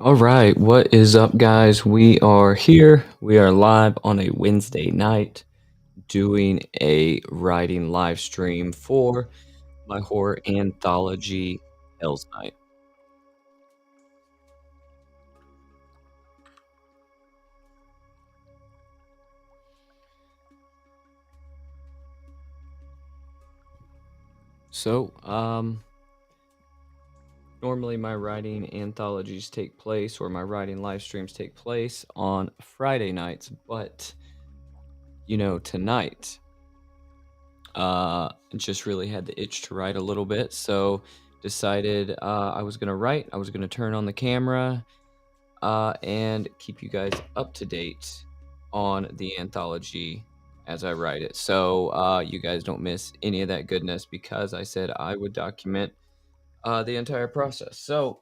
All right, what is up, guys? We are here. We are live on a Wednesday night doing a writing live stream for my horror anthology, Hell's Night. So, normally my writing anthologies take place or my writing live streams take place on Friday nights, but tonight, just really had the itch to write a little bit, so decided I was gonna write. I was gonna turn on the camera and keep you guys up to date on the anthology as I write it. So you guys don't miss any of that goodness because I said I would document the entire process. So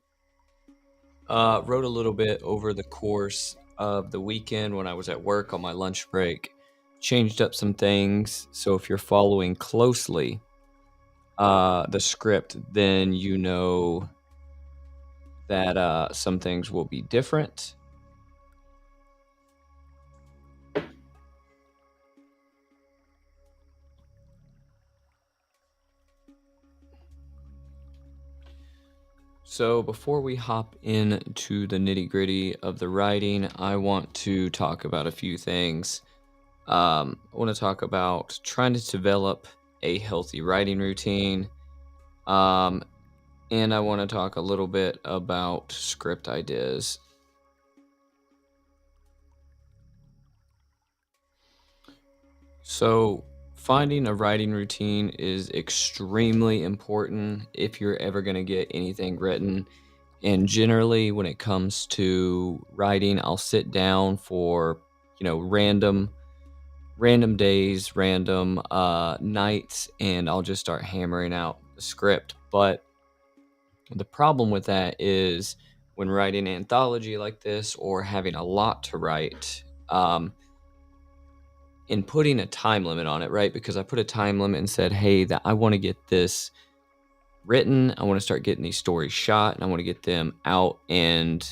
wrote a little bit over the course of the weekend when I was at work on my lunch break. Changed up some things. So if you're following closely the script, then you know that some things will be different. So before we hop into the nitty-gritty of the writing, I want to talk about a few things. I want to talk about trying to develop a healthy writing routine. Um, and I want to talk a little bit about script ideas. So, finding a writing routine is extremely important if you're ever going to get anything written. And generally, when it comes to writing, I'll sit down for, random days, random nights, and I'll just start hammering out the script. But the problem with that is when writing an anthology like this or having a lot to write, in putting a time limit on it, right? Because I put a time limit and said, hey, that I want to get this written. I want to start getting these stories shot and I want to get them out and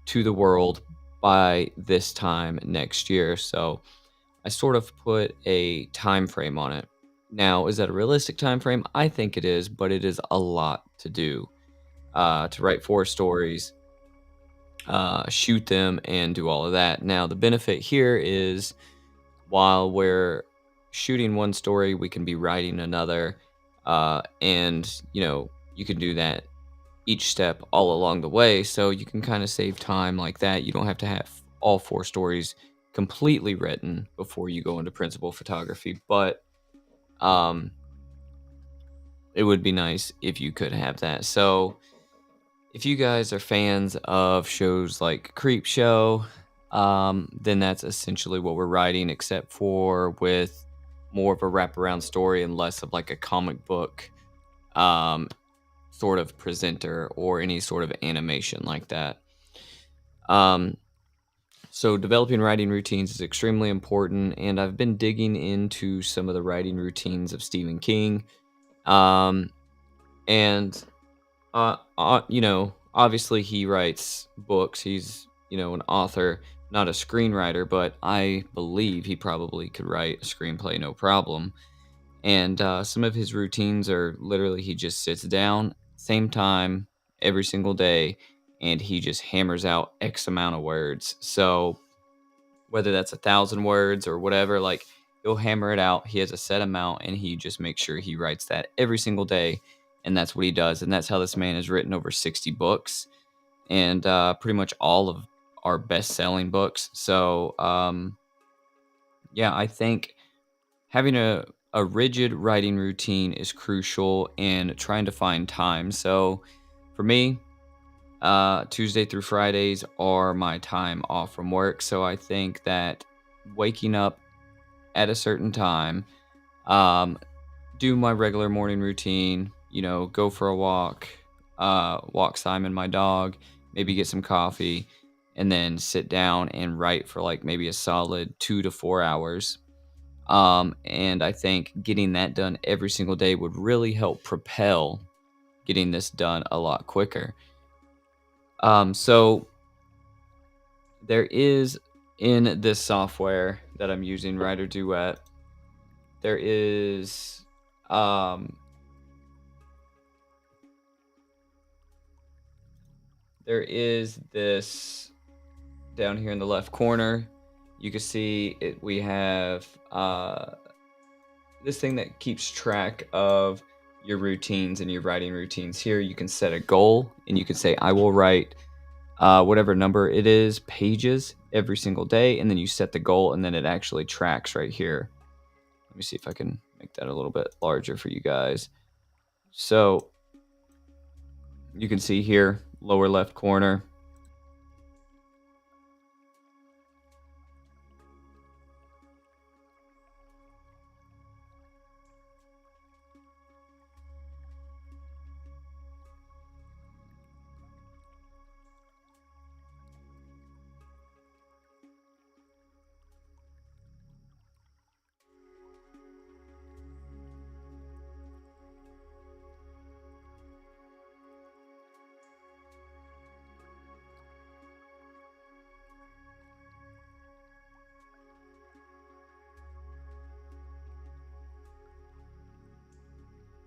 to the world by this time next year. So I sort of put a time frame on it. Now, is that a realistic time frame? I think it is, but it is a lot to do. To write 4 stories, shoot them, and do all of that. Now, the benefit here is while we're shooting one story, we can be writing another. And, you can do that each step all along the way. So you can kind of save time like that. You don't have to have all 4 stories completely written before you go into principal photography. But um, it would be nice if you could have that. So if you guys are fans of shows like Creep Show, then that's essentially what we're writing, except for with more of a wraparound story and less of like a comic book um, sort of presenter or any sort of animation like that. Um, so developing writing routines is extremely important, and I've been digging into some of the writing routines of Stephen King. Um, and obviously he writes books. He's, an author, not a screenwriter, but I believe he probably could write a screenplay no problem. And some of his routines are literally he just sits down, same time, every single day, and he just hammers out X amount of words. So whether that's 1,000 words or whatever, like he'll hammer it out. He has a set amount and he just makes sure he writes that every single day. And that's what he does. And that's how this man has written over 60 books and pretty much all of our best selling books. So, yeah, I think having a rigid writing routine is crucial and trying to find time. So for me, Tuesday through Fridays are my time off from work. So I think that waking up at a certain time, um, do my regular morning routine, go for a walk, walk Simon, my dog, maybe get some coffee, and then sit down and write for like maybe a solid 2 to 4 hours. And I think getting that done every single day would really help propel getting this done a lot quicker. So there is in this software that I'm using, Writer Duet, there is this down here in the left corner. You can see it. We have this thing that keeps track of your routines and your writing routines. Here you can set a goal, and you can say, I will write whatever number it is, pages every single day, and then you set the goal, and then it actually tracks right here. Let me see if I can make that a little bit larger for you guys. So you can see here, lower left corner.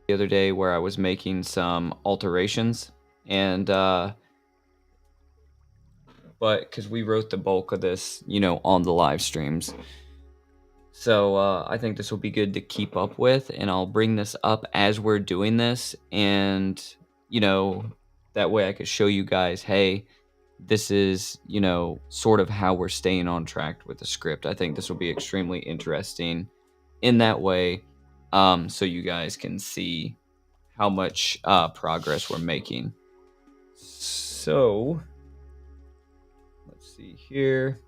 The other day where I was making some alterations, and but because we wrote the bulk of this, on the live streams. So I think this will be good to keep up with, and I'll bring this up as we're doing this, and that way I could show you guys, hey, this is sort of how we're staying on track with the script. I think this will be extremely interesting in that way, so you guys can see how much progress we're making. So let's see here.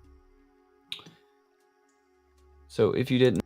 So if you didn't,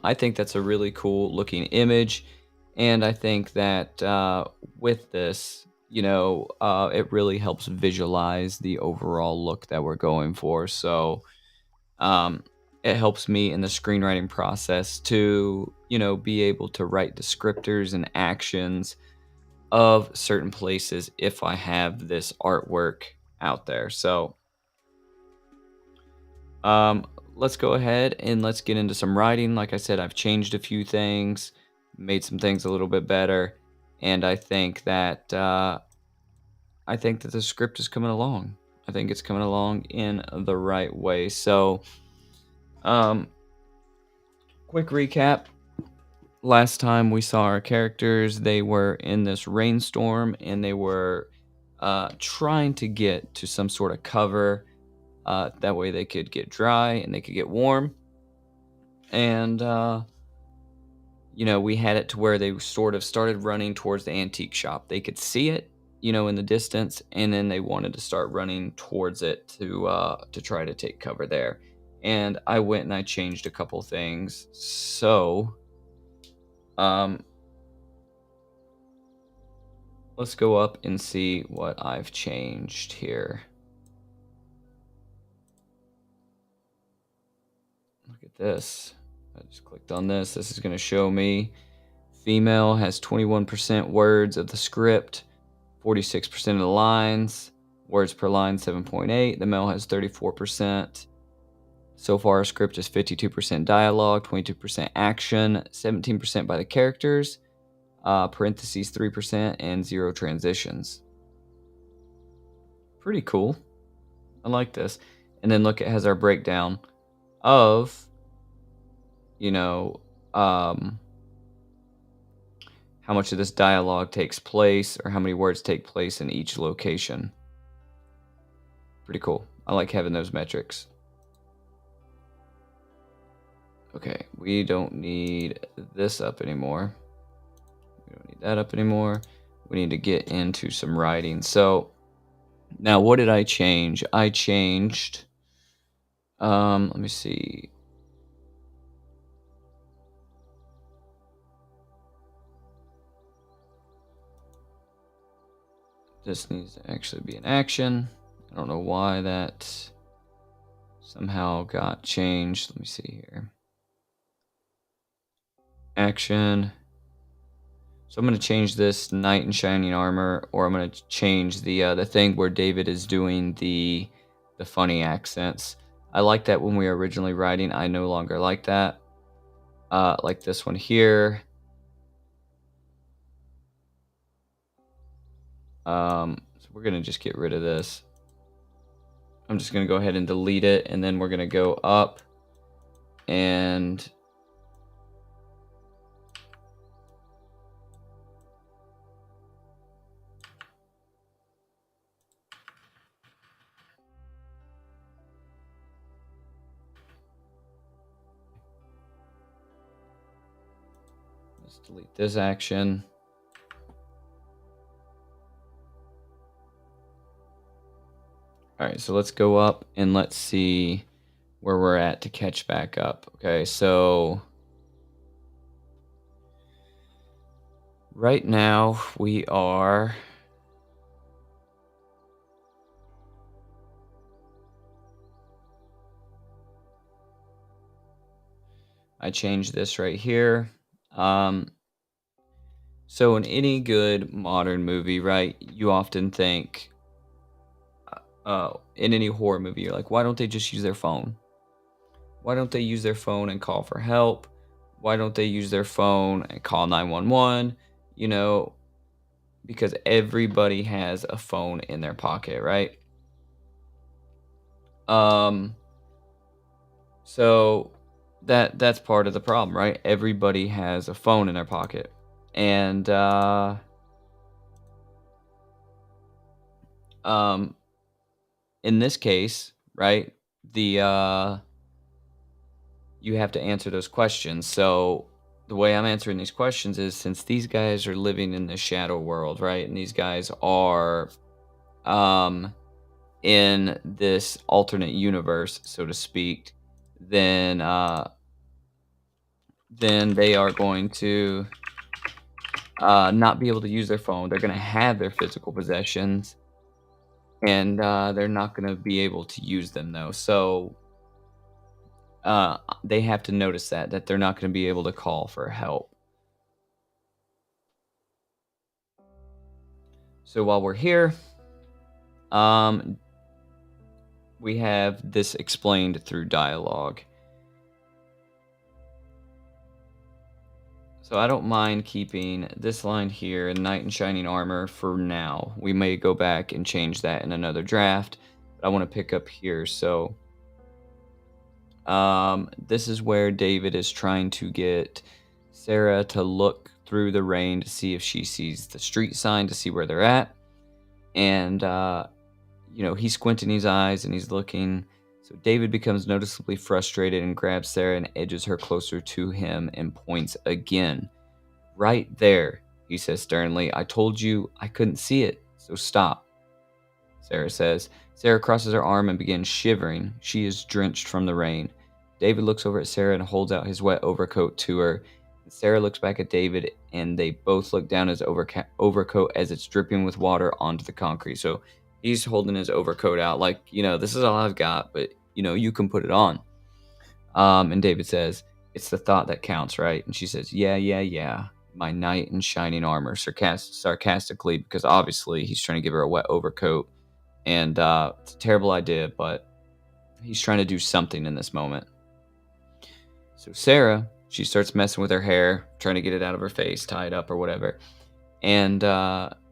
I think that's a really cool looking image, and I think that with this, it really helps visualize the overall look that we're going for. So um, it helps me in the screenwriting process to, be able to write descriptors and actions of certain places if I have this artwork out there. So um, let's go ahead and let's get into some writing. Like I said, I've changed a few things, made some things a little bit better, and I think that the script is coming along. I think it's coming along in the right way. So, um, quick recap. Last time we saw our characters, they were in this rainstorm, and they were trying to get to some sort of cover. That way they could get dry and they could get warm. And we had it to where they sort of started running towards the antique shop. They could see it, in the distance, and then they wanted to start running towards it to try to take cover there. And I went and I changed a couple things. So, let's go up and see what I've changed here. Look at this. I just clicked on this. This is going to show me female has 21% words of the script, 46% of the lines, words per line 7.8. The male has 34%. So far, our script is 52% dialogue, 22% action, 17% by the characters, parentheses 3%, and 0 transitions. Pretty cool. I like this. And then look, it has our breakdown of, how much of this dialogue takes place, or how many words take place in each location. Pretty cool. I like having those metrics. Okay, we don't need this up anymore. We don't need that up anymore. We need to get into some writing. So now what did I change? I changed, let me see. This needs to actually be an action. I don't know why that somehow got changed. Let me see here. Action. So I'm going to change this knight in shining armor, or I'm going to change the thing where David is doing the funny accents. I like that when we were originally writing. I no longer like that. Like this one here. So we're going to just get rid of this. I'm just going to go ahead and delete it, and then we're going to go up and let's delete this action. All right, so let's go up and let's see where we're at to catch back up. Okay, so right now we are I changed this right here. So in any good modern movie, right, you often think, in any horror movie, you're like, why don't they just use their phone? Why don't they use their phone and call for help? Why don't they use their phone and call 911? You know, because everybody has a phone in their pocket, right? So that's part of the problem, right? Everybody has a phone in their pocket. And um in this case, right, you have to answer those questions. So the way I'm answering these questions is, since these guys are living in the shadow world, right? And these guys are um in this alternate universe, so to speak, then then they are going to not be able to use their phone. They're going to have their physical possessions, and they're not going to be able to use them though. So they have to notice that they're not going to be able to call for help. So while we're here, um, we have this explained through dialogue. So I don't mind keeping this line here, knight in shining armor, for now. We may go back and change that in another draft, but I want to pick up here. So this is where David is trying to get Sarah to look through the rain to see if she sees the street sign, to see where they're at. And, he's squinting his eyes and he's looking. So David becomes noticeably frustrated and grabs Sarah and edges her closer to him and points again. Right there, he says sternly. I told you I couldn't see it, so stop, Sarah says. Sarah crosses her arm and begins shivering. She is drenched from the rain. David looks over at Sarah and holds out his wet overcoat to her. Sarah looks back at David, and they both look down his overcoat as it's dripping with water onto the concrete. So he's holding his overcoat out like, this is all I've got, but, you can put it on. And David says, it's the thought that counts, right? And she says, yeah, yeah, yeah. My knight in shining armor, sarcastically, because obviously he's trying to give her a wet overcoat. And it's a terrible idea, but he's trying to do something in this moment. So Sarah, she starts messing with her hair, trying to get it out of her face, tie it up or whatever. And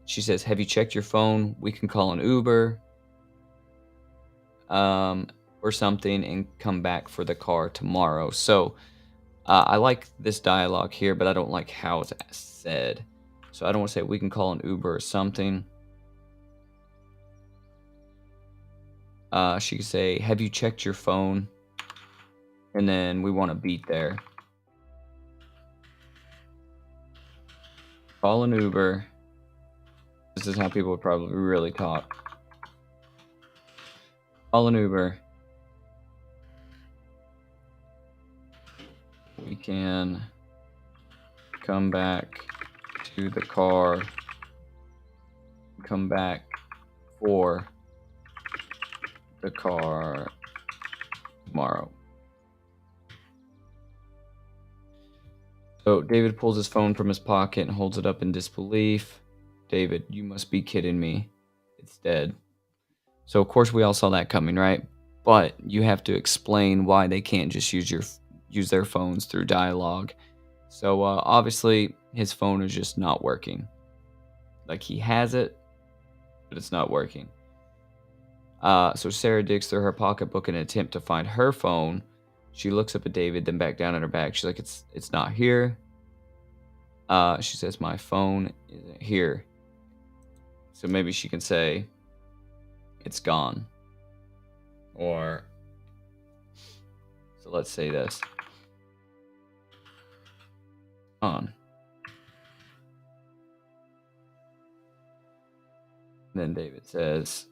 she says, have you checked your phone? We can call an Uber or something and come back for the car tomorrow. So I like this dialogue here, but I don't like how it's said. So I don't want to say we can call an Uber or something. She could say, have you checked your phone? And then we want a beat there. Call an Uber. This is how people would probably really talk. Call an Uber. We can come back to the car. Come back for the car tomorrow. So David pulls his phone from his pocket and holds it up in disbelief. David, you must be kidding me. It's dead. So of course we all saw that coming, right? But you have to explain why they can't just use their phones through dialogue. So obviously his phone is just not working. Like he has it, but it's not working. So Sarah digs through her pocketbook in an attempt to find her phone. She looks up at David, then back down at her bag. She's like, it's not here. She says, my phone isn't here. So maybe she can say, it's gone. Or, so let's say this. On. Then David says,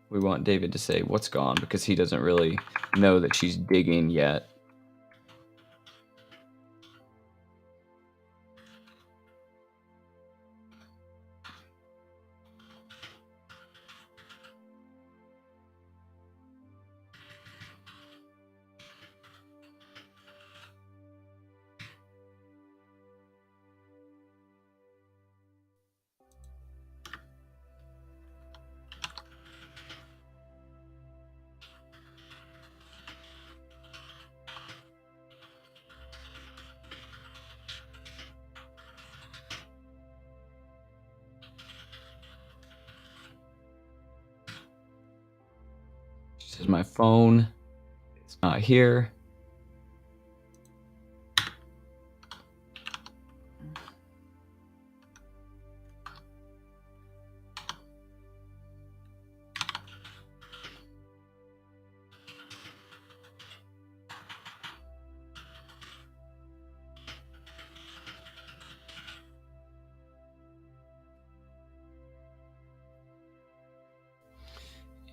we want David to say what's gone because he doesn't really know that she's digging yet. She says, my phone is not here.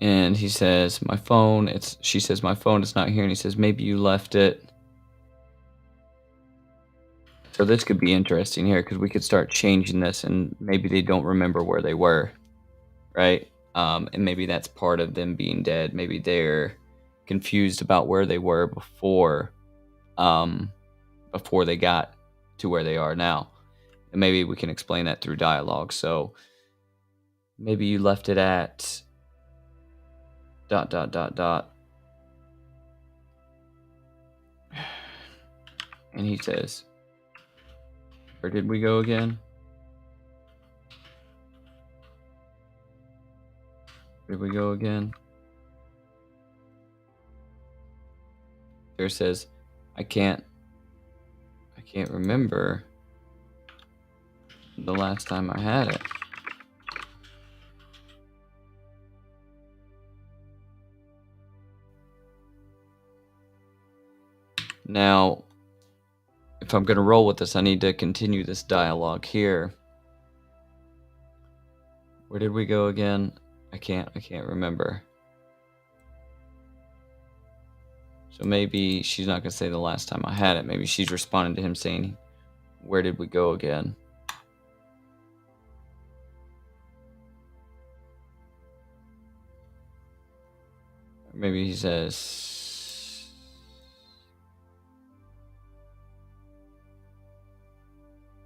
And he says, my phone, she says, my phone is not here. And he says, maybe you left it. So this could be interesting here because we could start changing this and maybe they don't remember where they were, right? And maybe that's part of them being dead. Maybe they're confused about where they were before they got to where they are now. And maybe we can explain that through dialogue. So maybe you left it at ... And he says, where did we go again? Where did we go again? Sarah says, I can't remember the last time I had it. Now, if I'm going to roll with this, I need to continue this dialogue here. Where did we go again? I can't remember. So maybe she's not going to say the last time I had it. Maybe she's responding to him saying, where did we go again? Maybe he says,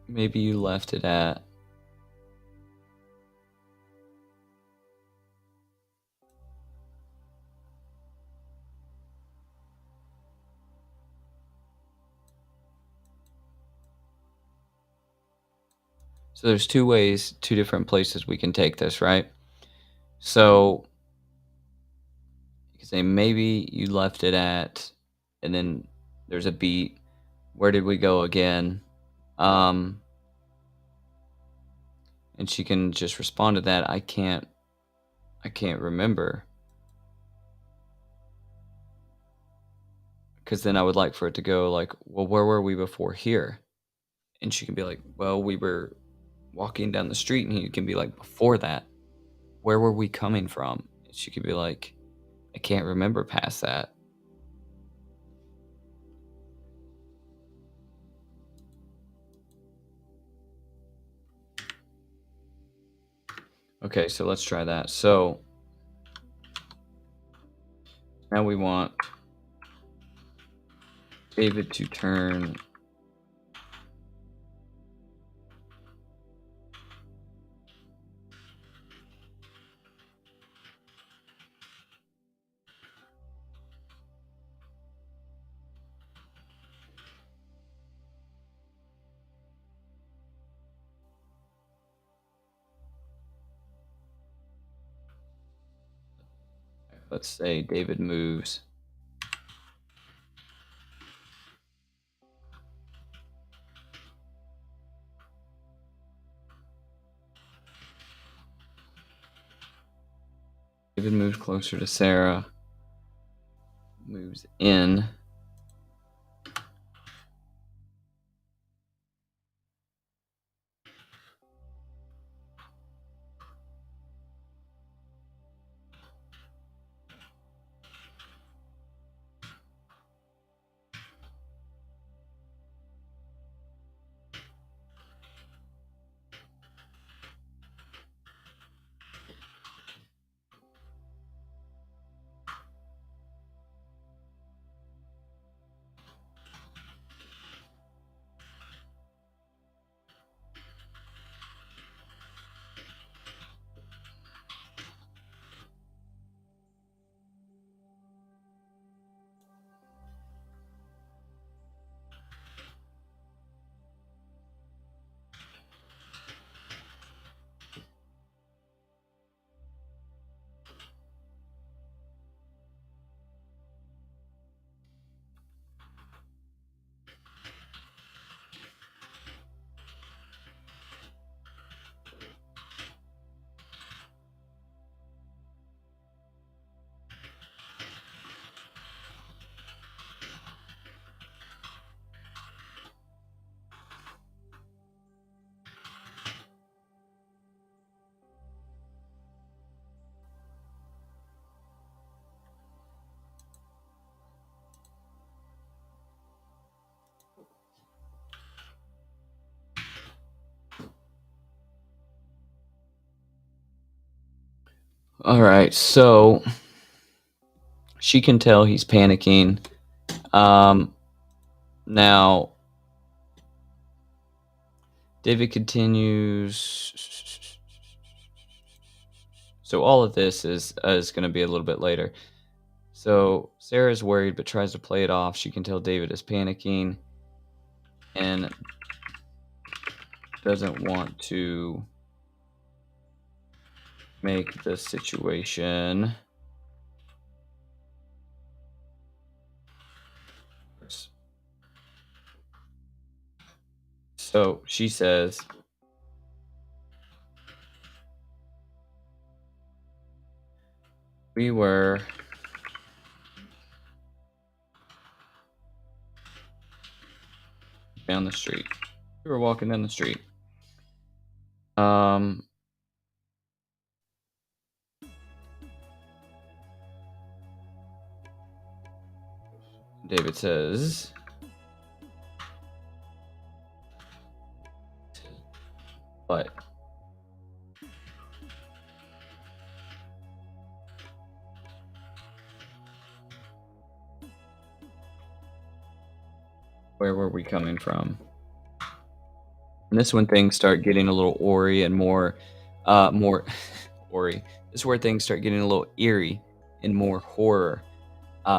maybe you left it at... So there's two different places we can take this, right? So you can say maybe you left it at, and then there's a beat. Where did we go again? And she can just respond to that. I can't I can't remember. Because then I would like for it to go like, well, where were we before here? And she can be like, well, we were walking down the street. And he can be like, before that, where were we coming from? And she could be like, I can't remember past that. Okay, so let's try that. So now we want David to turn let's say David moves closer to Sarah, moves in. All right, so she can tell he's panicking. Now, David continues. So all of this is going to be a little bit later. So Sarah's worried but tries to play it off. She can tell David is panicking and doesn't want to make the situation worse. So she says, we were down the street. We were walking down the street. David says, but where were we coming from? And this when things start getting a little Ori and more Ori. This is where things start getting a little eerie and more horror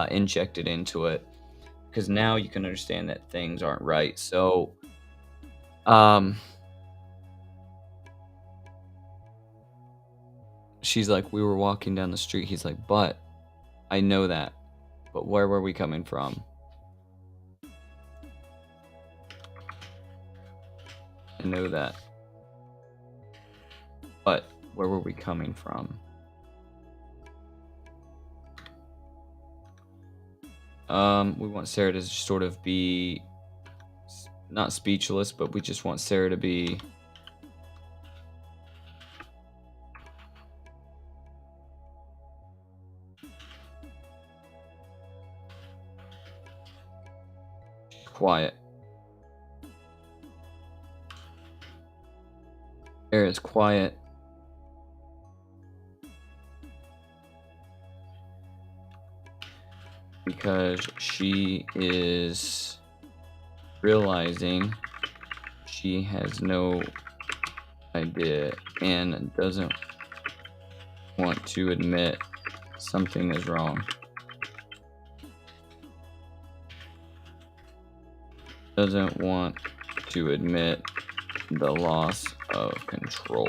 injected into it. Because now you can understand that things aren't right. So, she's like, we were walking down the street. He's like, but I know that. But where were we coming from? I know that. But where were we coming from? We want Sarah to sort of be not speechless, but we just want Sarah to be quiet. Sarah is quiet. Because she is realizing she has no idea and doesn't want to admit something is wrong. Doesn't want to admit the loss of control.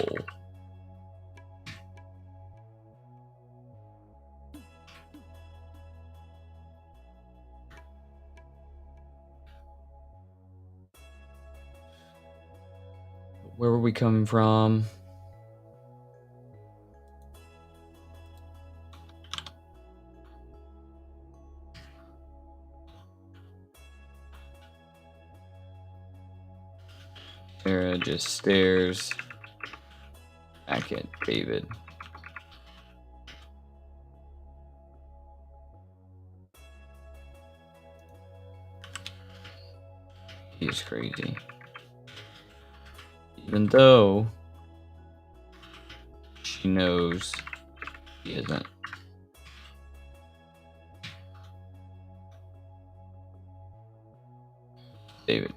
Where were we coming from? Sarah just stares back at David. He's crazy. Even though she knows he isn't. David.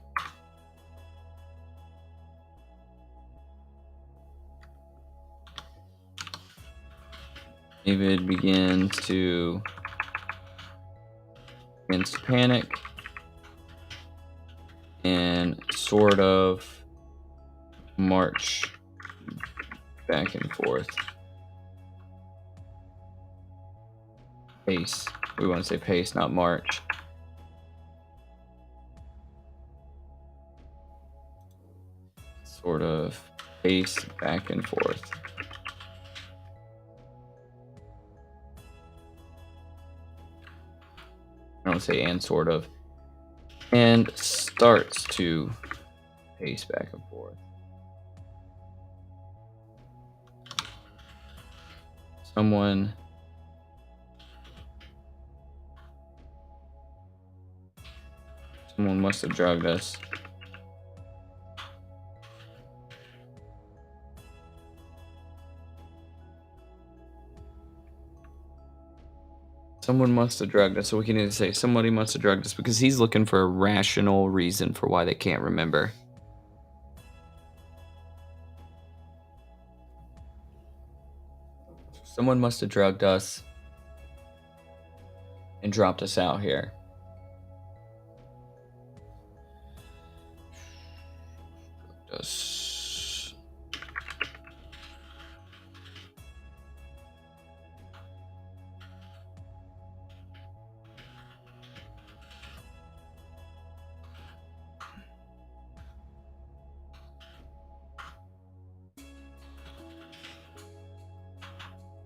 David begins to panic and sort of march back and forth. Pace. We want to say pace, not march. Sort of pace back and forth. I don't say and sort of. And starts to pace back and forth. Someone must have drugged us. Someone must have drugged us. So we can either say somebody must have drugged us because he's looking for a rational reason for why they can't remember. Someone must have drugged us and dropped us out here.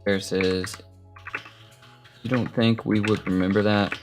Sarah says, "You don't think we would remember that?"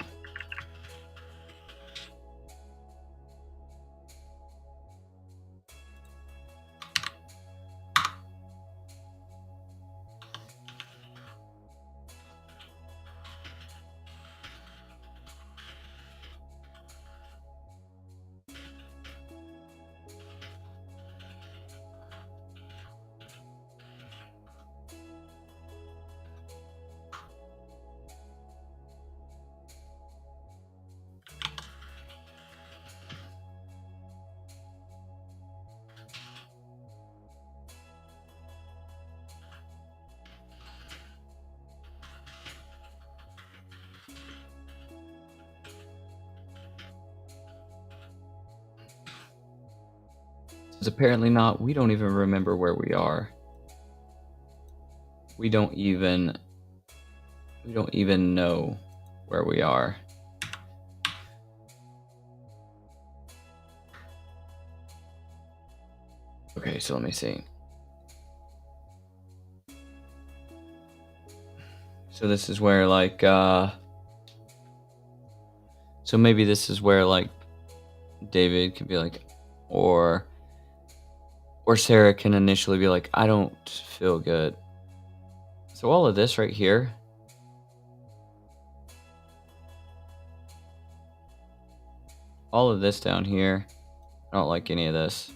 It's apparently not. We don't even remember where we are. We don't even know where we are. Okay, so let me see. So this is where, like, So maybe this is where like David can be like, or Sarah can initially be like, I don't feel good. So all of this right here, all of this down here, I don't like any of this.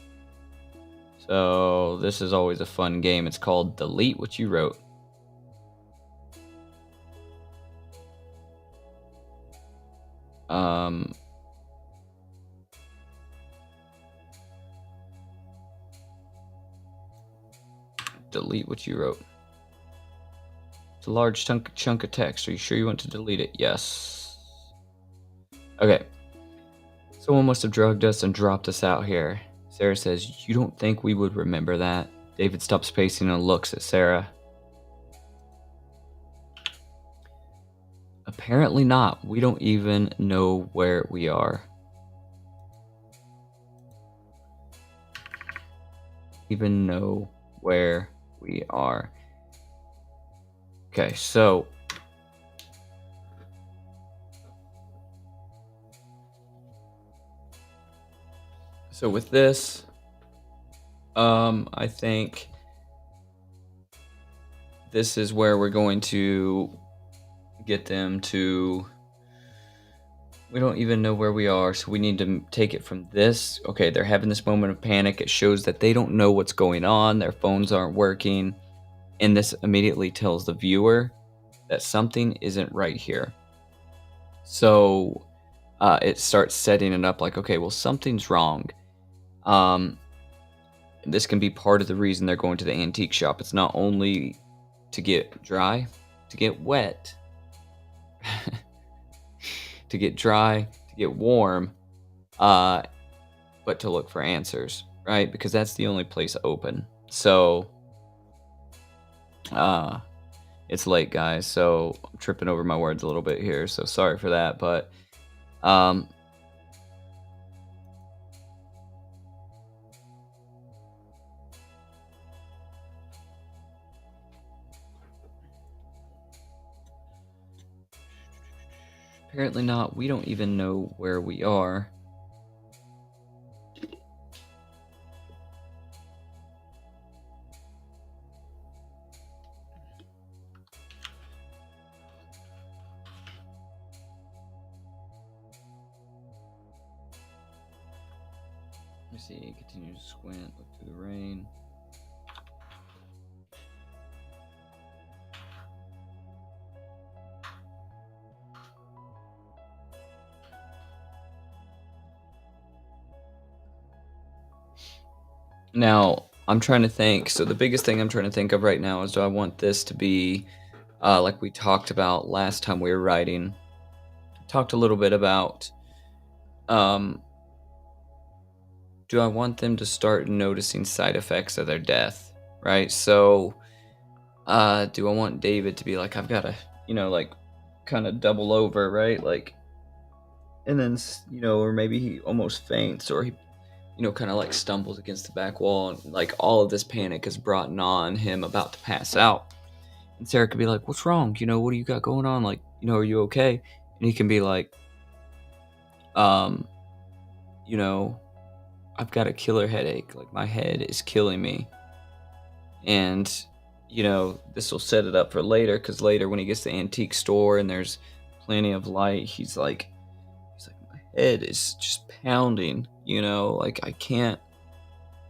So this is always a fun game. It's called Delete What You Wrote. Delete what you wrote. It's a large chunk of text. Are you sure you want to delete it? Yes. Okay. Someone must have drugged us and dropped us out here. Sarah says, you don't think we would remember that? David stops pacing and looks at Sarah. Apparently not. We don't even know where we are. Even know where we are. Okay, so with this, I think this is where we're going to get them to. We don't even know where we are, so we need to take it from this. Okay, they're having this moment of panic. It shows that they don't know what's going on. Their phones aren't working. And this immediately tells the viewer that something isn't right here. So it starts setting it up like, okay, well, something's wrong. This can be part of the reason they're going to the antique shop. It's not only to get dry, to get wet, to get dry, to get warm, but to look for answers, right? Because that's the only place open. So it's late, guys, so I'm tripping over my words a little bit here, so sorry for that, but apparently not. We don't even know where we are. Let me see. Continue to squint. Look through the rain. Now, I'm trying to think. So the biggest thing I'm trying to think of right now is, do I want this to be like we talked about last time we were writing? Talked a little bit about do I want them to start noticing side effects of their death, right? So do I want David to be like, I've got to, like kind of double over, right? Like, and then, or maybe he almost faints, or he, kind of like stumbles against the back wall, and like all of this panic is brought on him about to pass out. And Sarah could be like, what's wrong? What do you got going on? Like, are you okay? And he can be like, I've got a killer headache. Like, my head is killing me. And, this will set it up for later, because later when he gets to the antique store and there's plenty of light, he's like, my head is just pounding, like I can't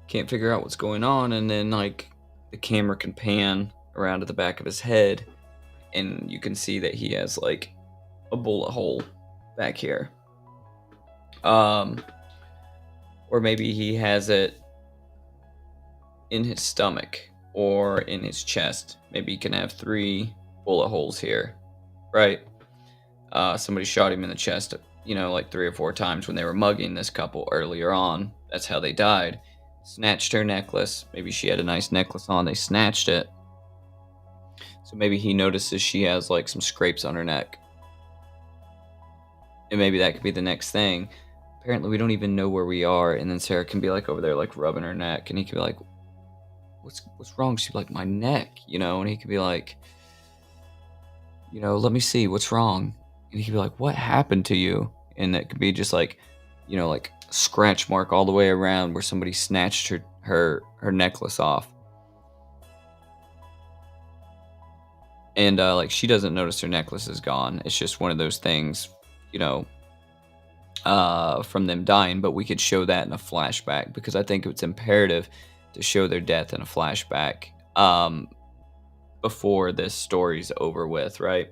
figure out what's going on. And then like the camera can pan around to the back of his head, and you can see that he has like a bullet hole back here. Or maybe he has it in his stomach or in his chest. Maybe he can have 3 bullet holes here, right? Somebody shot him in the chest, like 3 or 4 times when they were mugging this couple earlier on. That's how they died. Snatched her necklace. Maybe she had a nice necklace on. They snatched it. So maybe he notices she has like some scrapes on her neck. And maybe that could be the next thing. Apparently we don't even know where we are. And then Sarah can be like over there like rubbing her neck, and he can be like, what's wrong? She'd be like, my neck, and he could be like, let me see, what's wrong? And he could be like, what happened to you? and that could be just like, you know, like scratch mark all the way around where somebody snatched her necklace off. And like she doesn't notice her necklace is gone. It's just one of those things, you know, from them dying. But we could show that in a flashback because I think it's imperative to show their death in a flashback before this story's over with, right?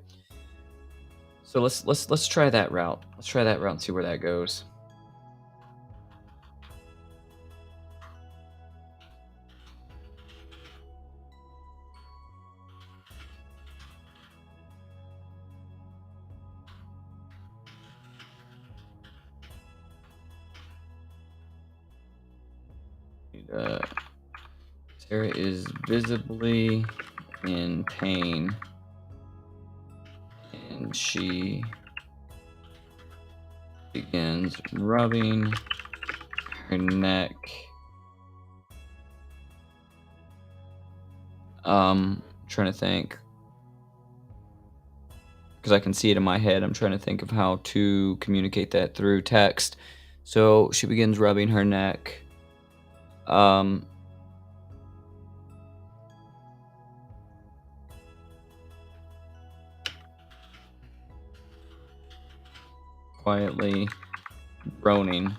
So let's try that route. Let's try that route and see where that goes. Uh, Sarah is visibly in pain, and she begins rubbing her neck. Trying to think, because I can see it in my head. I'm trying to think of how to communicate that through text. So she begins rubbing her neck. Quietly groaning.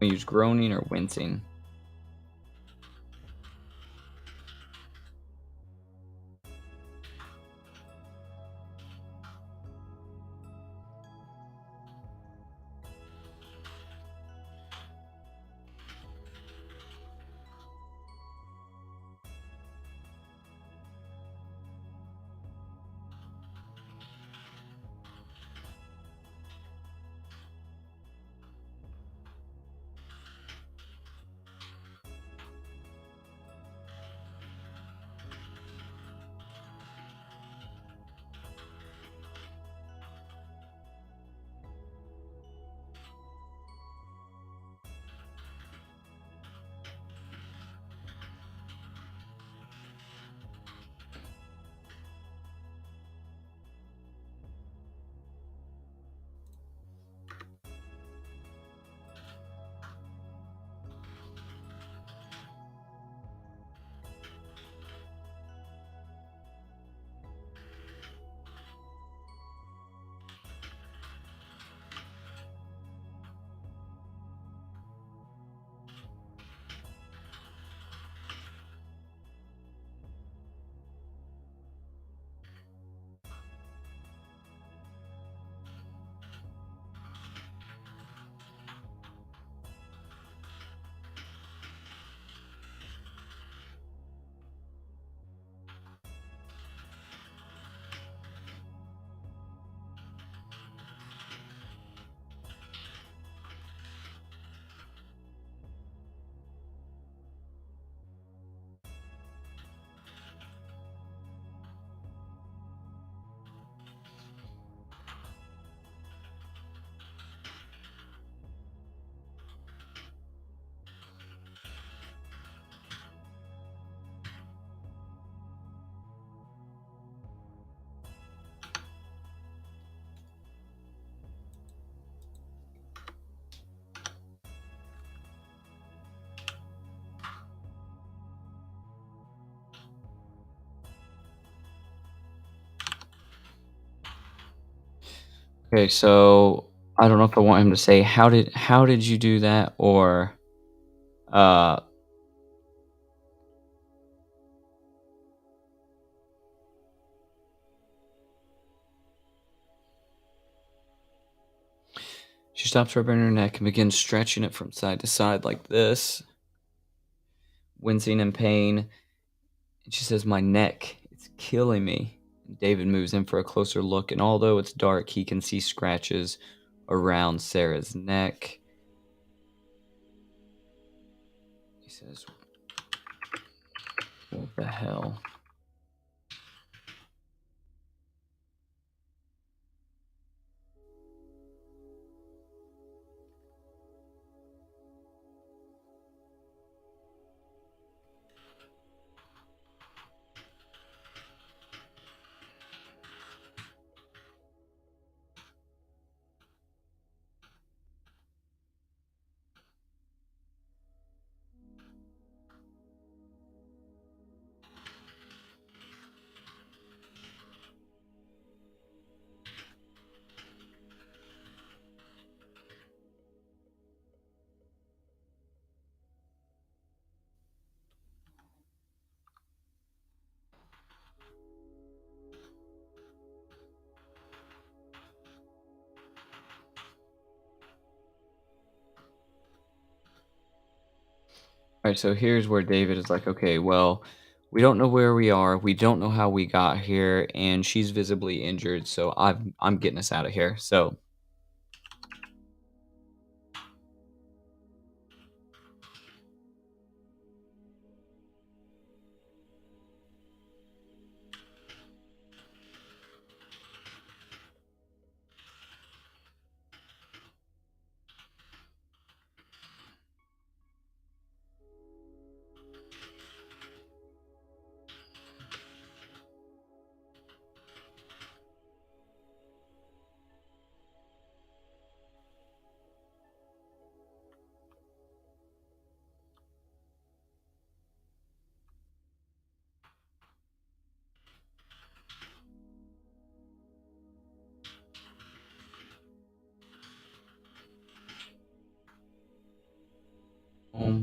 We use groaning or wincing. Okay, so I don't know if I want him to say how did you do that, or uh she stops rubbing her neck and begins stretching it from side to side like this, wincing in pain. And she says, "My neck, it's killing me." And David moves in for a closer look, and although it's dark, he can see scratches around Sarah's neck. He says, "What the hell?" Alright, so here's where David is like, "Okay, well, we don't know where we are, we don't know how we got here, and she's visibly injured, so I'm getting us out of here." So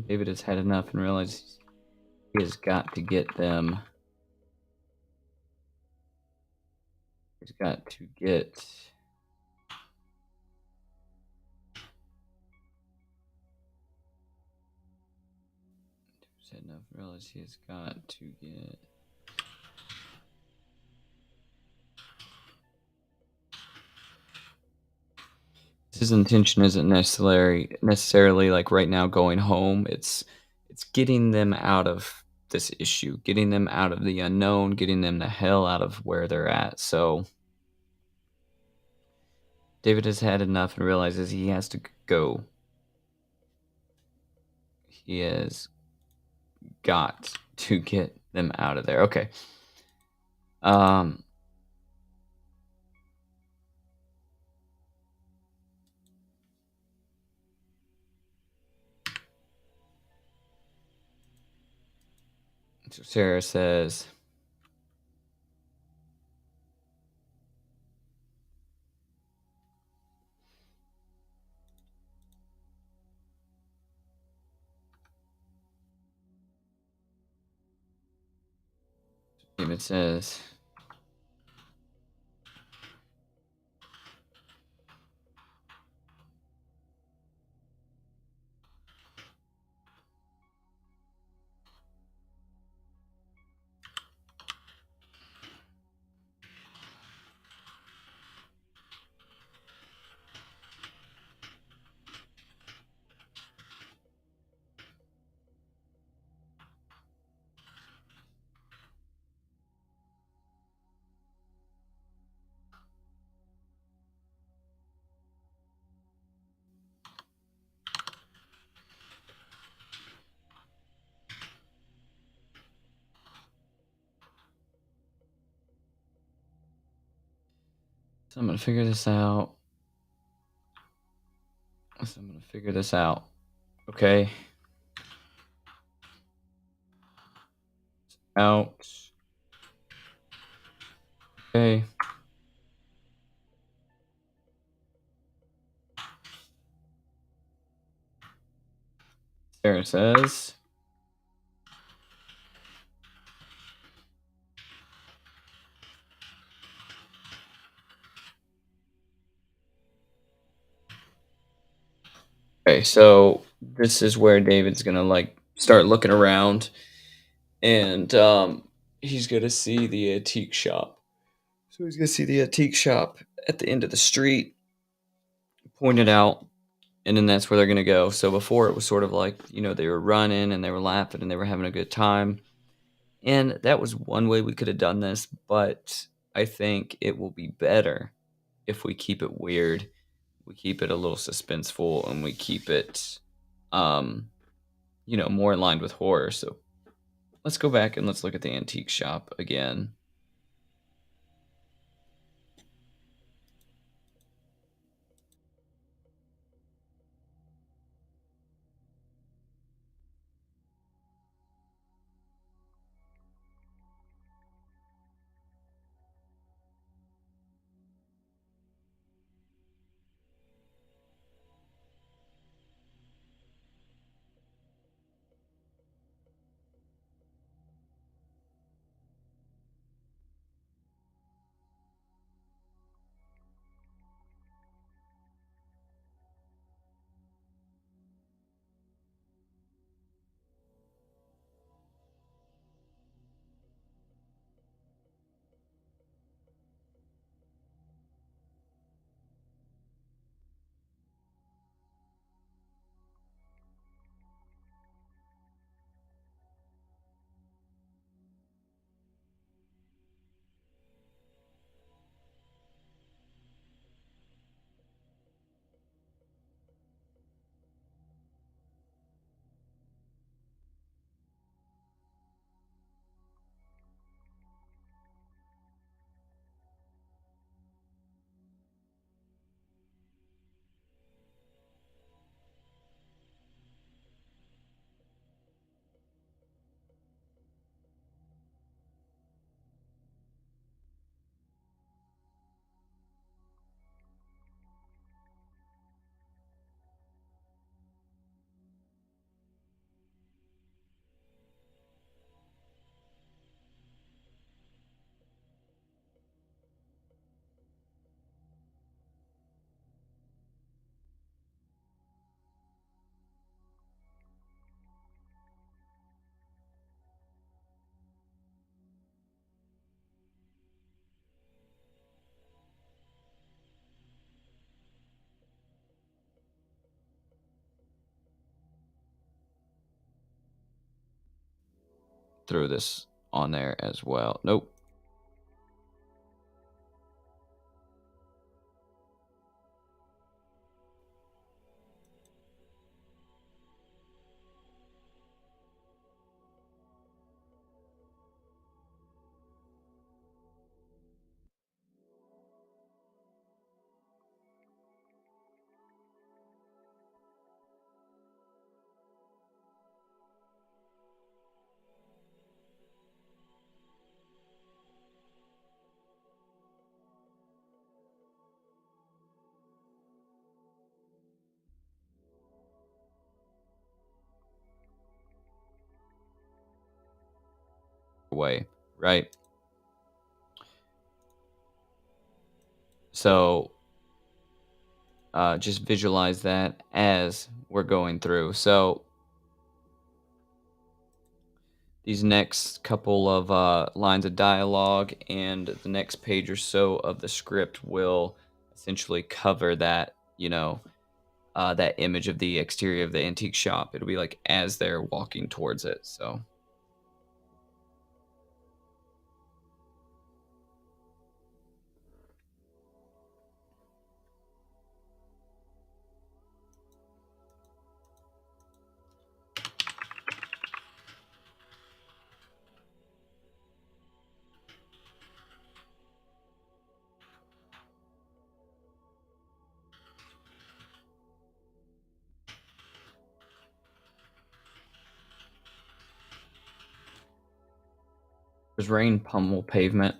David has had enough and realizes he has got to get them. He's got to get. He's had enough and realizes he has got to get. His intention isn't necessarily like right now going home. It's getting them out of this issue, getting them out of the unknown, getting them the hell out of where they're at. So David has had enough and realizes he has to go. He has got to get them out of there. Okay. Um so Sarah says, David says, so I'm gonna figure this out. So I'm gonna figure this out. Okay. Out. Okay. Sarah says, okay, so this is where David's gonna like start looking around, and he's gonna see the antique shop. So he's gonna see the antique shop at the end of the street, pointed out, and then that's where they're gonna go. So before it was sort of like, they were running and they were laughing and they were having a good time. And that was one way we could have done this, but I think it will be better if we keep it weird. We keep it a little suspenseful and we keep it um, more in line with horror. So let's go back and let's look at the antique shop again. throw this on there as well. Nope. Way, right? So just visualize that as we're going through. So these next couple of lines of dialogue and the next page or so of the script will essentially cover that, that image of the exterior of the antique shop. It'll be like as they're walking towards it. So does rain pummel pavement?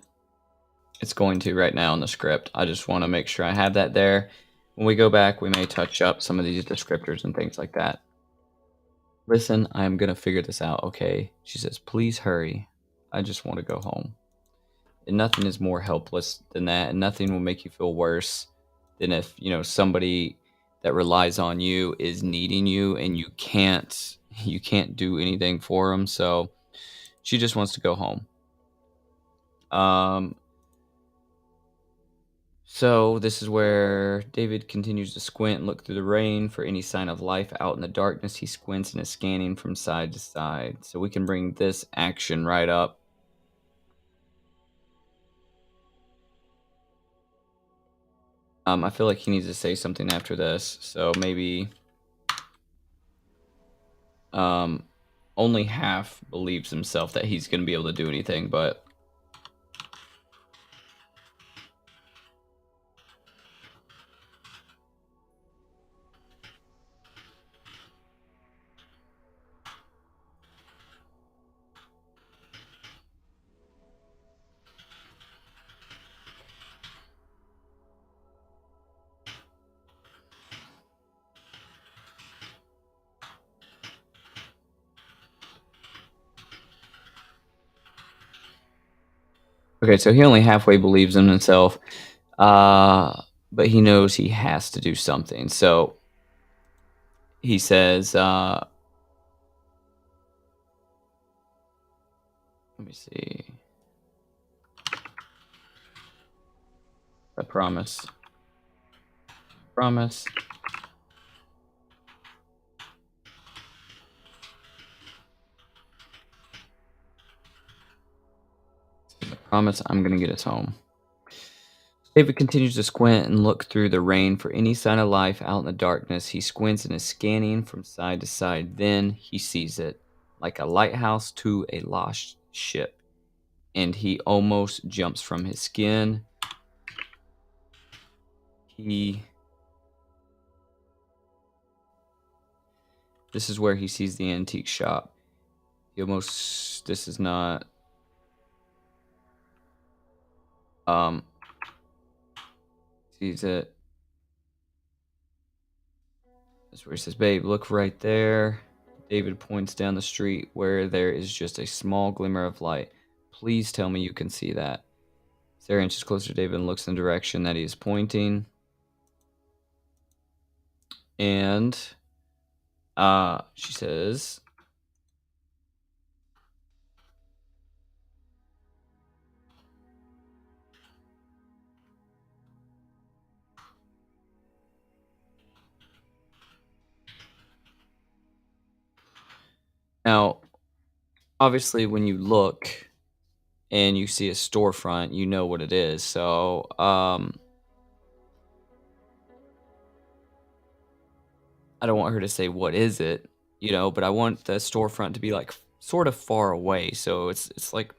It's going to right now in the script. I just want to make sure I have that there. When we go back, we may touch up some of these descriptors and things like that. Listen, I'm going to figure this out, okay? She says, please hurry. I just want to go home. And nothing is more helpless than that, and nothing will make you feel worse than if, somebody that relies on you is needing you and you can't do anything for them. So she just wants to go home. So this is where David continues to squint and look through the rain for any sign of life out in the darkness. He squints and is scanning from side to side. So we can bring this action right up. I feel like he needs to say something after this. So maybe only half believes himself that he's going to be able to do anything, but okay, so he only halfway believes in himself, but he knows he has to do something. So he says, let me see. I promise. Promise. I promise I'm going to get us home. David continues to squint and look through the rain for any sign of life out in the darkness. He squints and is scanning from side to side. Then he sees it, like a lighthouse to a lost ship, and he almost jumps from his skin. This is where he sees the antique shop. This is not, sees it. That's where he says, babe, look right there. David points down the street where there is just a small glimmer of light. Please tell me you can see that. Sarah inches closer to David and looks in the direction that he is pointing. And she says, now, obviously, when you look and you see a storefront, you know what it is. So, I don't want her to say, "What is it?" But I want the storefront to be, like, sort of far away. So it's like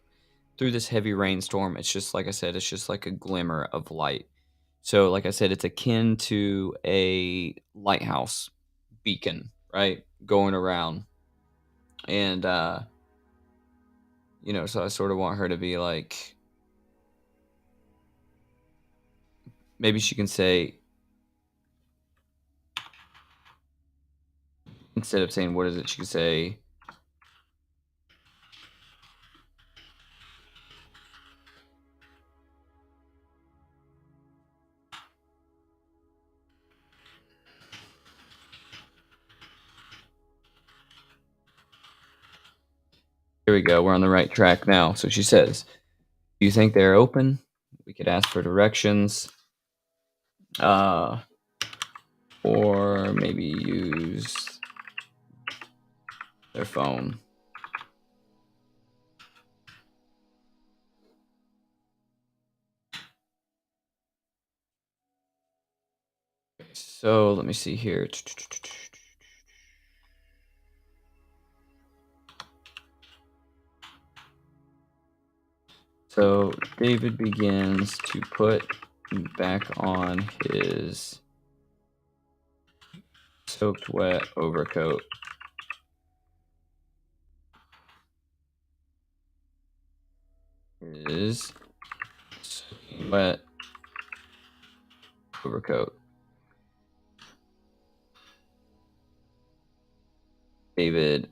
through this heavy rainstorm, it's just like I said, it's just like a glimmer of light. So, like I said, it's akin to a lighthouse beacon, right? Going around. And so I sort of want her to be like, maybe she can say, instead of saying what is it, she could say, here we go, we're on the right track now. So she says, "Do you think they're open?" We could ask for directions. Uh or maybe use their phone. So let me see here. So David begins to put back on his soaked wet overcoat. His wet overcoat. David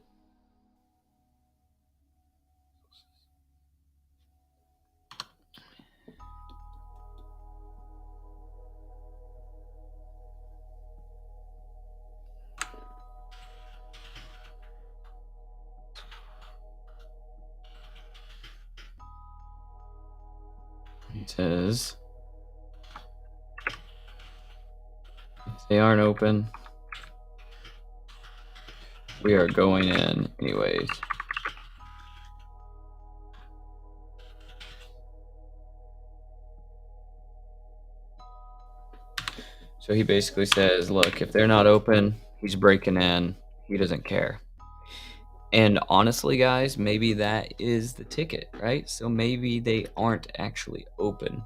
says, if they aren't open, we are going in anyways. So he basically says, look, if they're not open, he's breaking in. He doesn't care. And honestly, guys, maybe that is the ticket, right? So maybe they aren't actually open.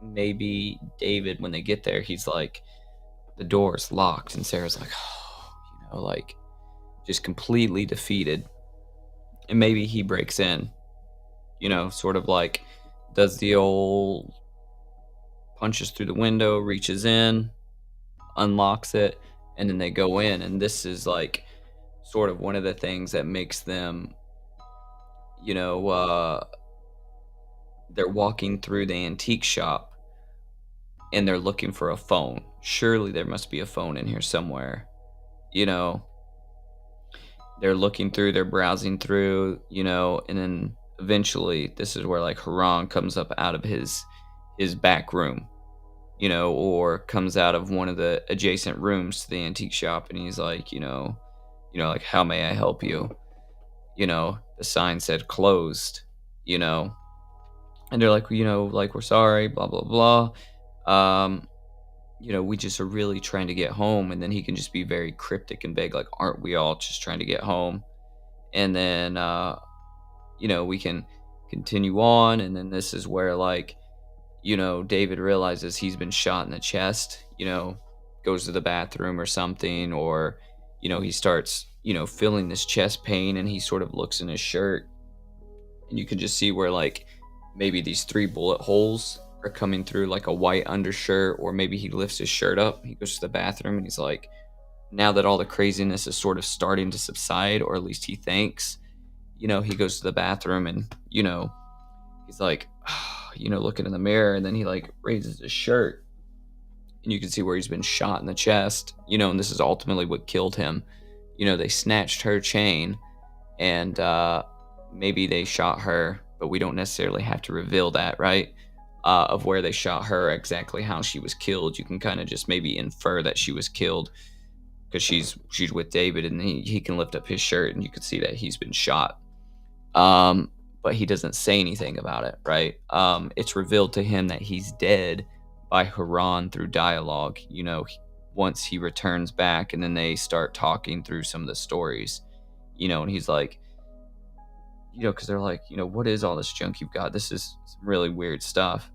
Maybe David, when they get there, he's like, the door's locked. And Sarah's like, oh, like just completely defeated. And maybe he breaks in, sort of like does the old punches through the window, reaches in, unlocks it, and then they go in. And this is like sort of one of the things that makes them, they're walking through the antique shop and they're looking for a phone. Surely there must be a phone in here somewhere. They're looking through, they're browsing through, and then eventually this is where like Haran comes up out of his back room, or comes out of one of the adjacent rooms to the antique shop, and he's like, like, how may I help you? The sign said closed, and they're like, like, we're sorry, blah blah blah. We just are really trying to get home. And then he can just be very cryptic and vague, like, aren't we all just trying to get home? And then we can continue on, and then this is where, like, David realizes he's been shot in the chest, goes to the bathroom or something, or he starts feeling this chest pain, and he sort of looks in his shirt, and you can just see where, like, maybe these 3 bullet holes are coming through like a white undershirt, or maybe he lifts his shirt up, he goes to the bathroom, and he's like, now that all the craziness is sort of starting to subside, or at least he thinks, he goes to the bathroom, and he's like, looking in the mirror, and then he like raises his shirt, and you can see where he's been shot in the chest, and this is ultimately what killed him. They snatched her chain, and maybe they shot her, but we don't necessarily have to reveal that, right? Of where they shot her, exactly how she was killed. You can kind of just maybe infer that she was killed because she's with David, and he can lift up his shirt, and you can see that he's been shot. But he doesn't say anything about it, right? It's revealed to him that he's dead by Haran through dialogue, once he returns back, and then they start talking through some of the stories, and he's like, because they're like, what is all this junk you've got? This is some really weird stuff.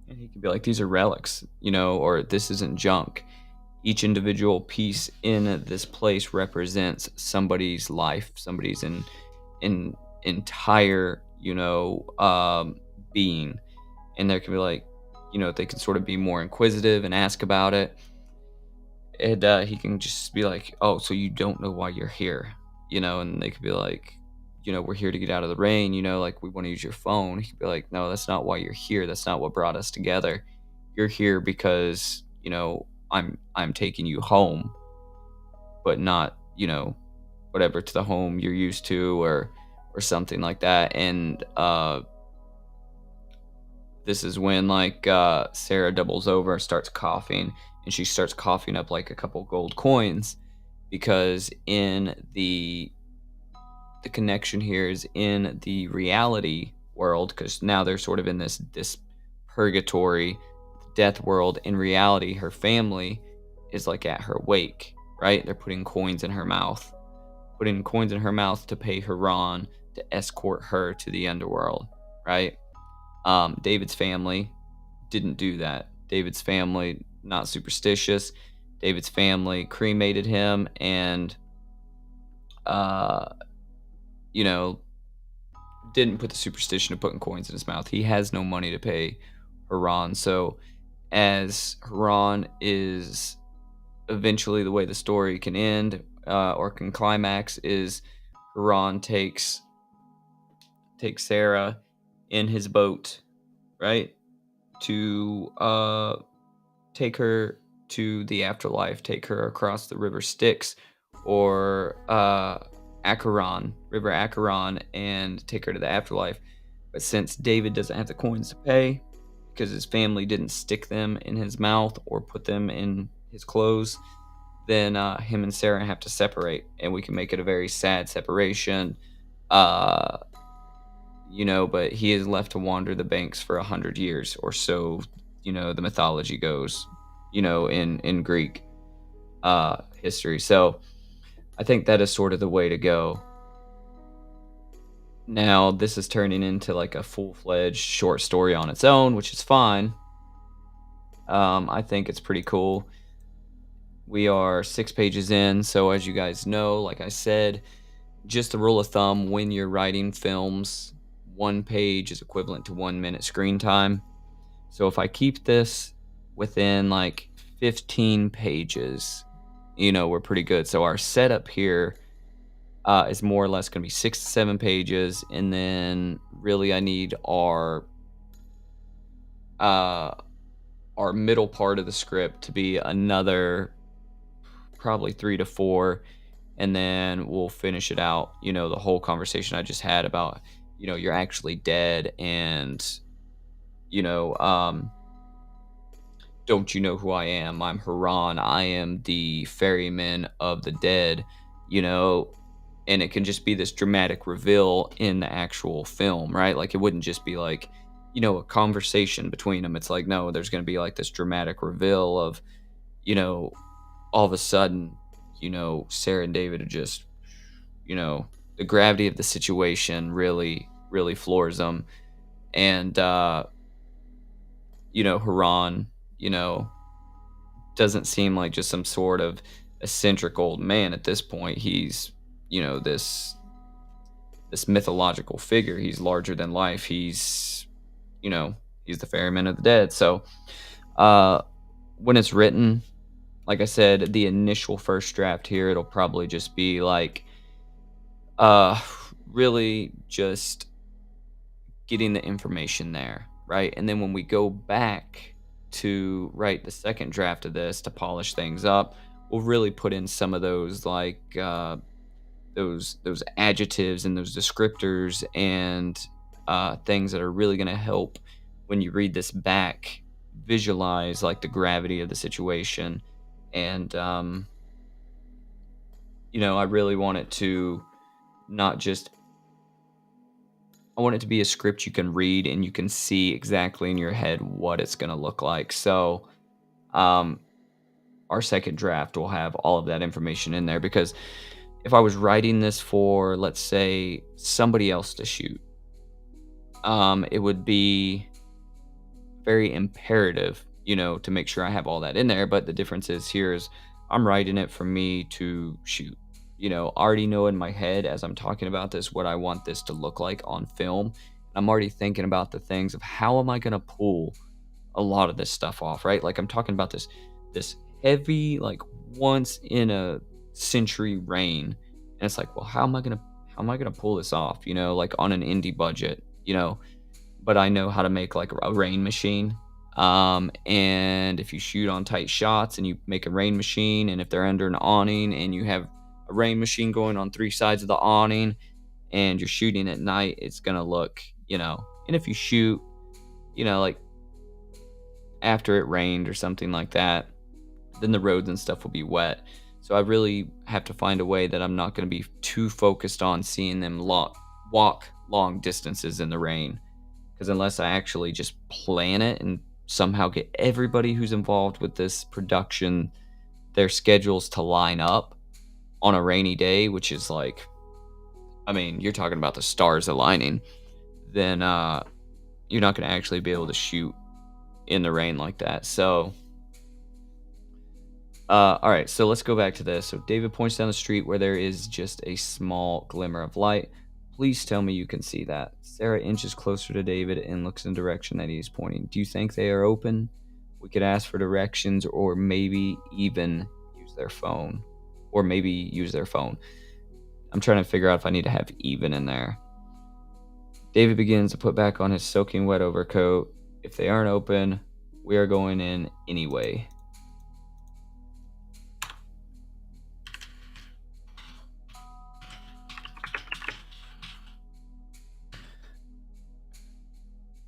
And he can be like, these are relics, or this isn't junk. Each individual piece in this place represents somebody's life, somebody's in entire, being. And there can be like, they can sort of be more inquisitive and ask about it. And he can just be like, oh, so you don't know why you're here, and they could be like, we're here to get out of the rain, like we want to use your phone. He could be like, no, that's not why you're here. That's not what brought us together. You're here because, I'm taking you home, but not, whatever, to the home you're used to, or something like that. And this is when, like, Sarah doubles over and starts coughing, and she starts coughing up like a couple gold coins, because in the connection here is in the reality world, because now they're sort of in this purgatory death world. In reality, her family is like at her wake, right? They're putting coins in her mouth, to pay Haran to escort her to the underworld, right? David's family didn't do that. David's family, not superstitious. David's family cremated him, and didn't put the superstition of putting coins in his mouth. He has no money to pay Haran. So as Haran is eventually, the way the story can end, or can climax, is Haran takes Sarah in his boat, right, to take her to the afterlife, take her across the river Styx, or River Acheron, and take her to the afterlife. But since David doesn't have the coins to pay, because his family didn't stick them in his mouth or put them in his clothes, then him and Sarah have to separate, and we can make it a very sad separation. But he is left to wander the banks for 100 years or so. The mythology goes, in Greek history. So I think that is sort of the way to go. Now, this is turning into like a full-fledged short story on its own, which is fine. I think it's pretty cool. We are 6 pages in, so as you guys know, like I said, just a rule of thumb, when you're writing films, 1 page is equivalent to 1 minute screen time. So if I keep this within like 15 pages, we're pretty good. So our setup here is more or less going to be 6 to 7 pages, and then really I need our middle part of the script to be another probably 3 to 4, and then we'll finish it out. The whole conversation I just had about, you're actually dead, and don't you know who I am? I'm Haran. I am the ferryman of the dead, and it can just be this dramatic reveal in the actual film, right? Like, it wouldn't just be like, a conversation between them. It's like, no, there's going to be like this dramatic reveal of, all of a sudden, Sarah and David are just, the gravity of the situation really, really floors them. And, Haran, doesn't seem like just some sort of eccentric old man at this point. He's, this mythological figure. He's larger than life. He's the ferryman of the dead. So when it's written, like I said, the initial first draft here, it'll probably just be like really just getting the information there, right? And then when we go back to write the second draft of this to polish things up, we'll really put in some of those, like those adjectives and those descriptors and things that are really going to help when you read this back visualize like the gravity of the situation. And I really want it to not just I want it to be a script you can read and you can see exactly in your head what it's gonna look like. So, um, our second draft will have all of that information in there because if I was writing this for, let's say, somebody else to shoot, it would be very imperative, to make sure I have all that in there. But the difference is here is I'm writing it for me to shoot. Already know in my head as I'm talking about this what I want this to look like on film. I'm already thinking about the things of how am I going to pull a lot of this stuff off, right? Like I'm talking about this heavy, like once in a century rain. And it's like, well, how am I gonna pull this off, like on an indie budget, but I know how to make like a rain machine. And if you shoot on tight shots and you make a rain machine, and if they're under an awning and you have a rain machine going on three sides of the awning and you're shooting at night, it's gonna look, and if you shoot, like after it rained or something like that, then the roads and stuff will be wet. So I really have to find a way that I'm not going to be too focused on seeing them walk long distances in the rain. Because unless I actually just plan it and somehow get everybody who's involved with this production, their schedules to line up on a rainy day, which is like, I mean, you're talking about the stars aligning, then you're not going to actually be able to shoot in the rain like that. So all right, so let's go back to this. So David points down the street where there is just a small glimmer of light. Please tell me you can see that. Sarah inches closer to David and looks in the direction that he's pointing. Do you think they are open? We could ask for directions or maybe even use their phone. Or maybe use their phone. I'm trying to figure out if I need to have even in there. David begins to put back on his soaking wet overcoat. If they aren't open, we are going in anyway.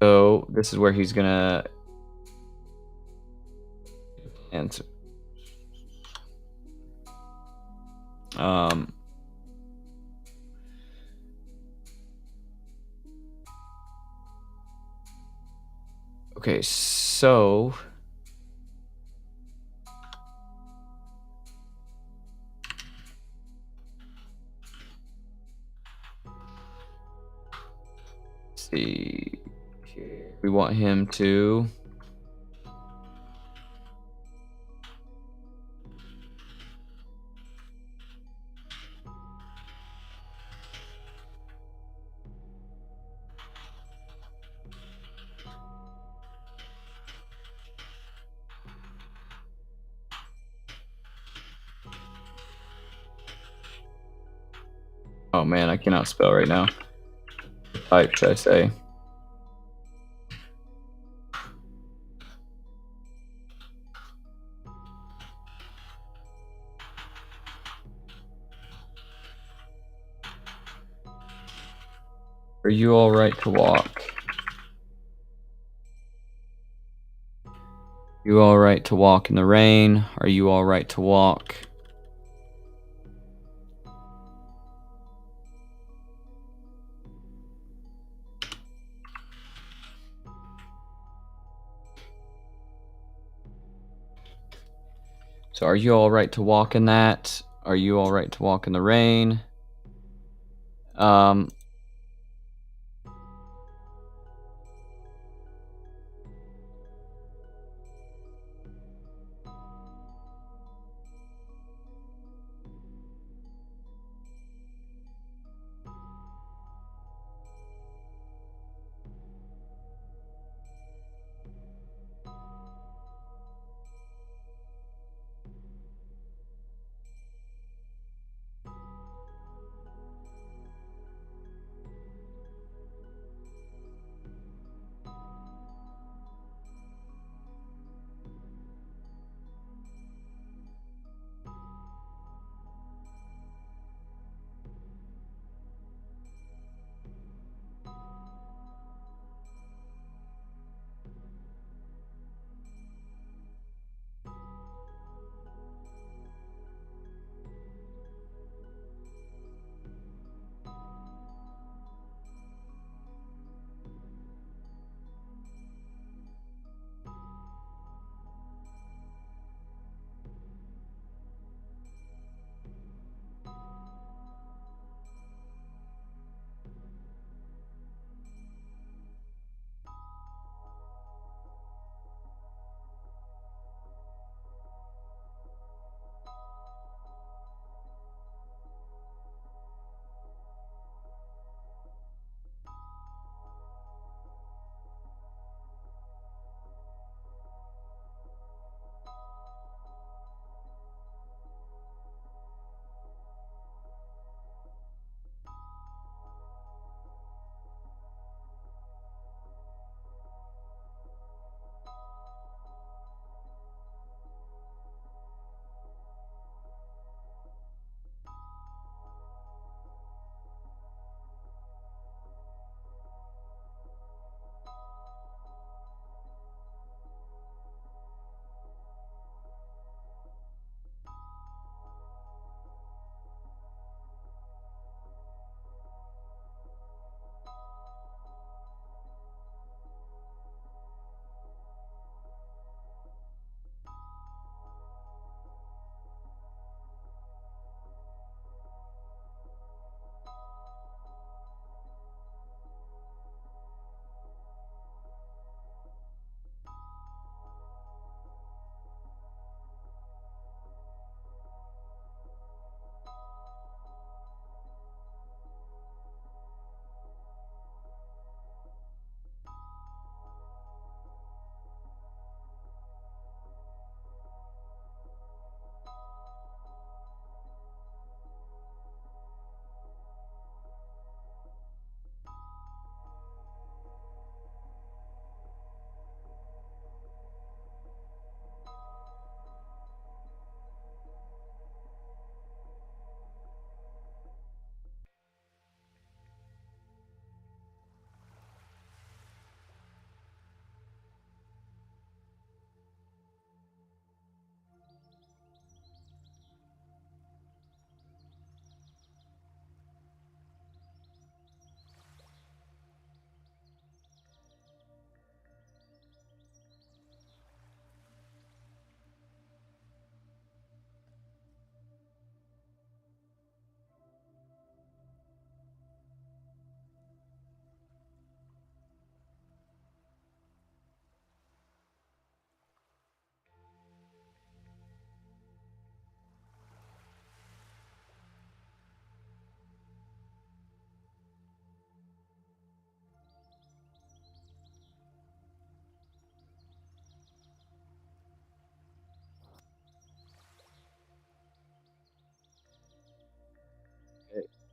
So this is where he's gonna answer. Um, okay, so let's see here. We want him to oh man, I cannot spell right now. Type, should I say? Are you all right to walk? You all right to walk in the rain? Are you all right to walk? So are you all right to walk in that? Are you all right to walk in the rain? Um,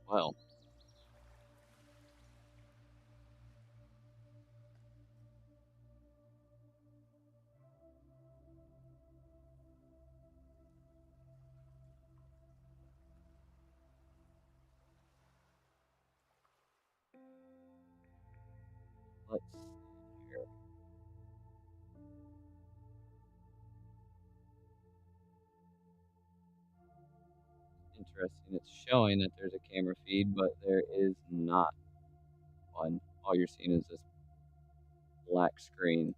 Well, let's see here. Interesting. It's showing that there's a camera feed, but there is not one. All you're seeing is this black screen.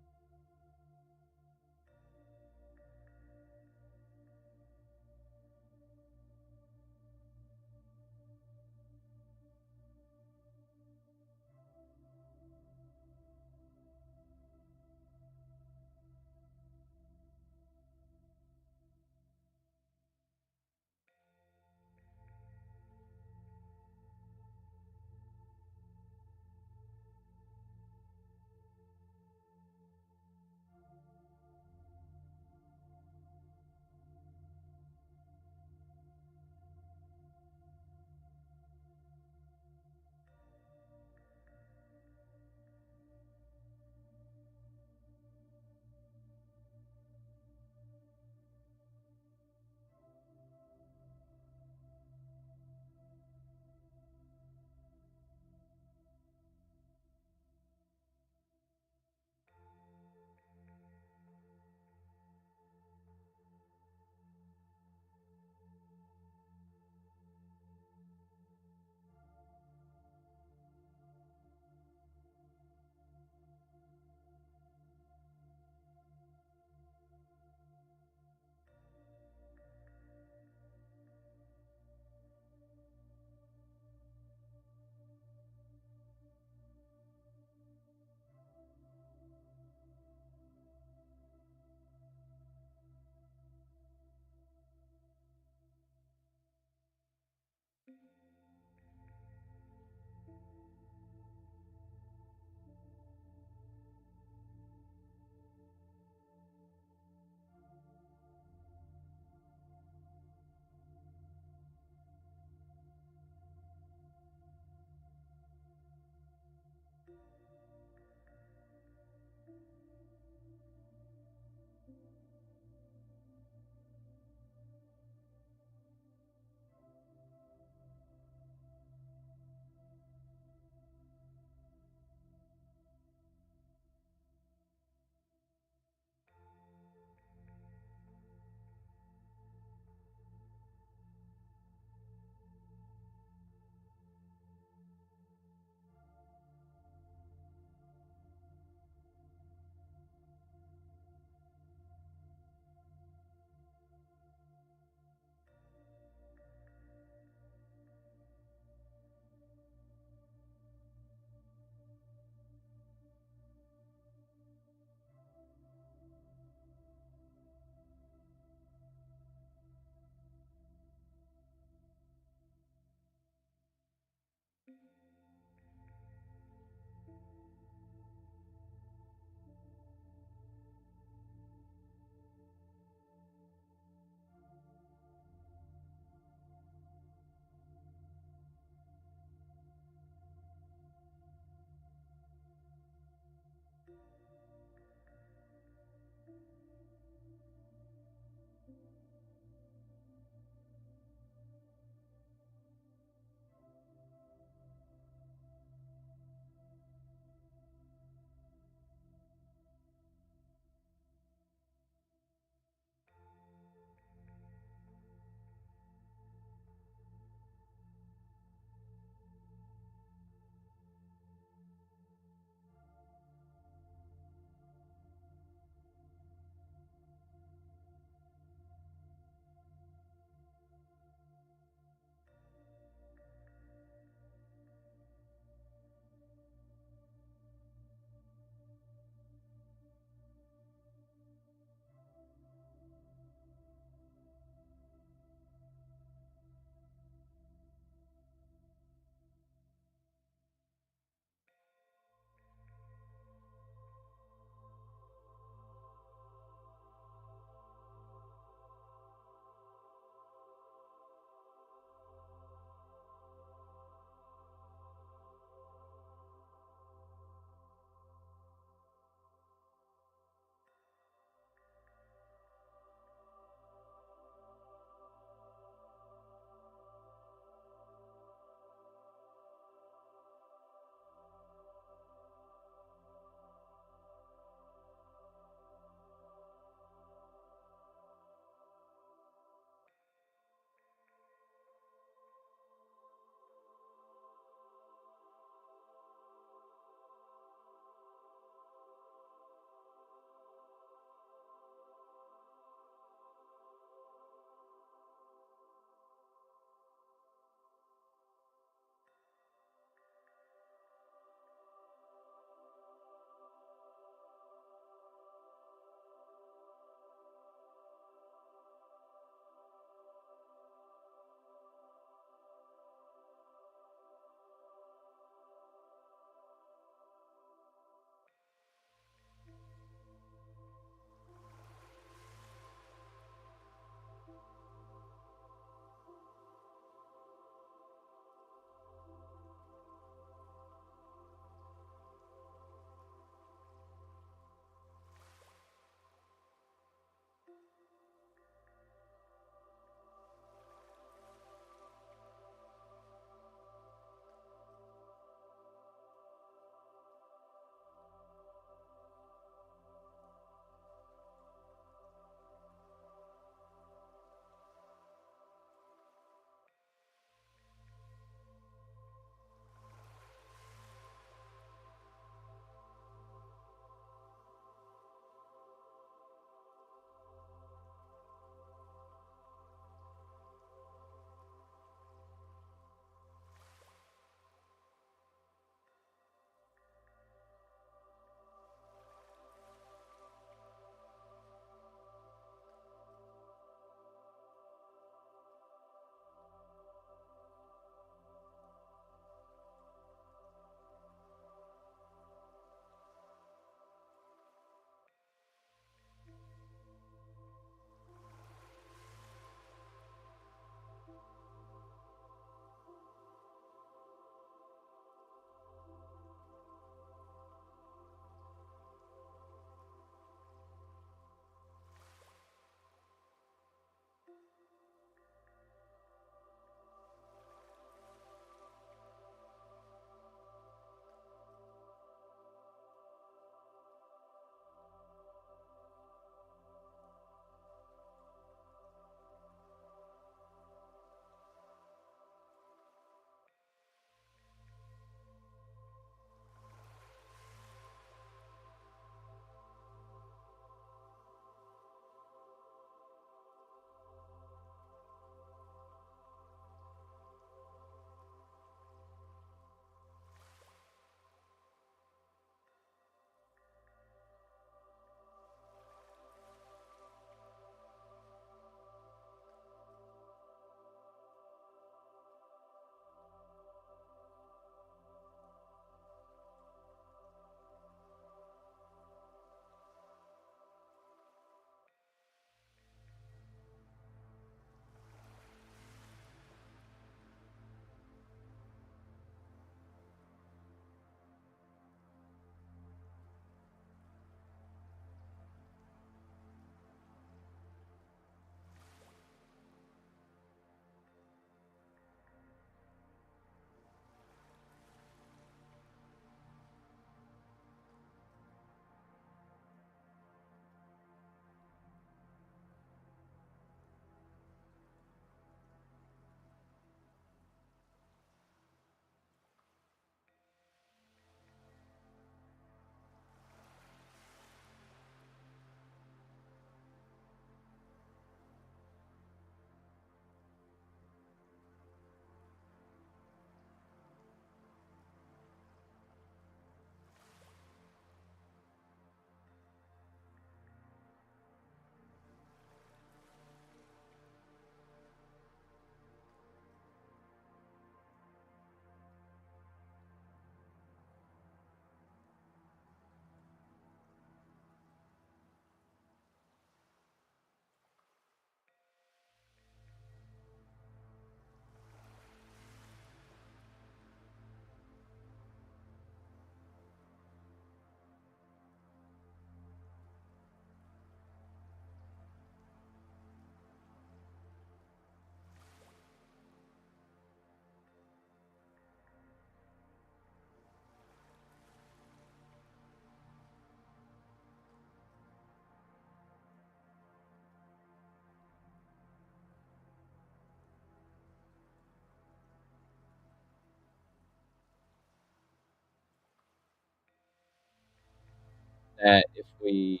that if we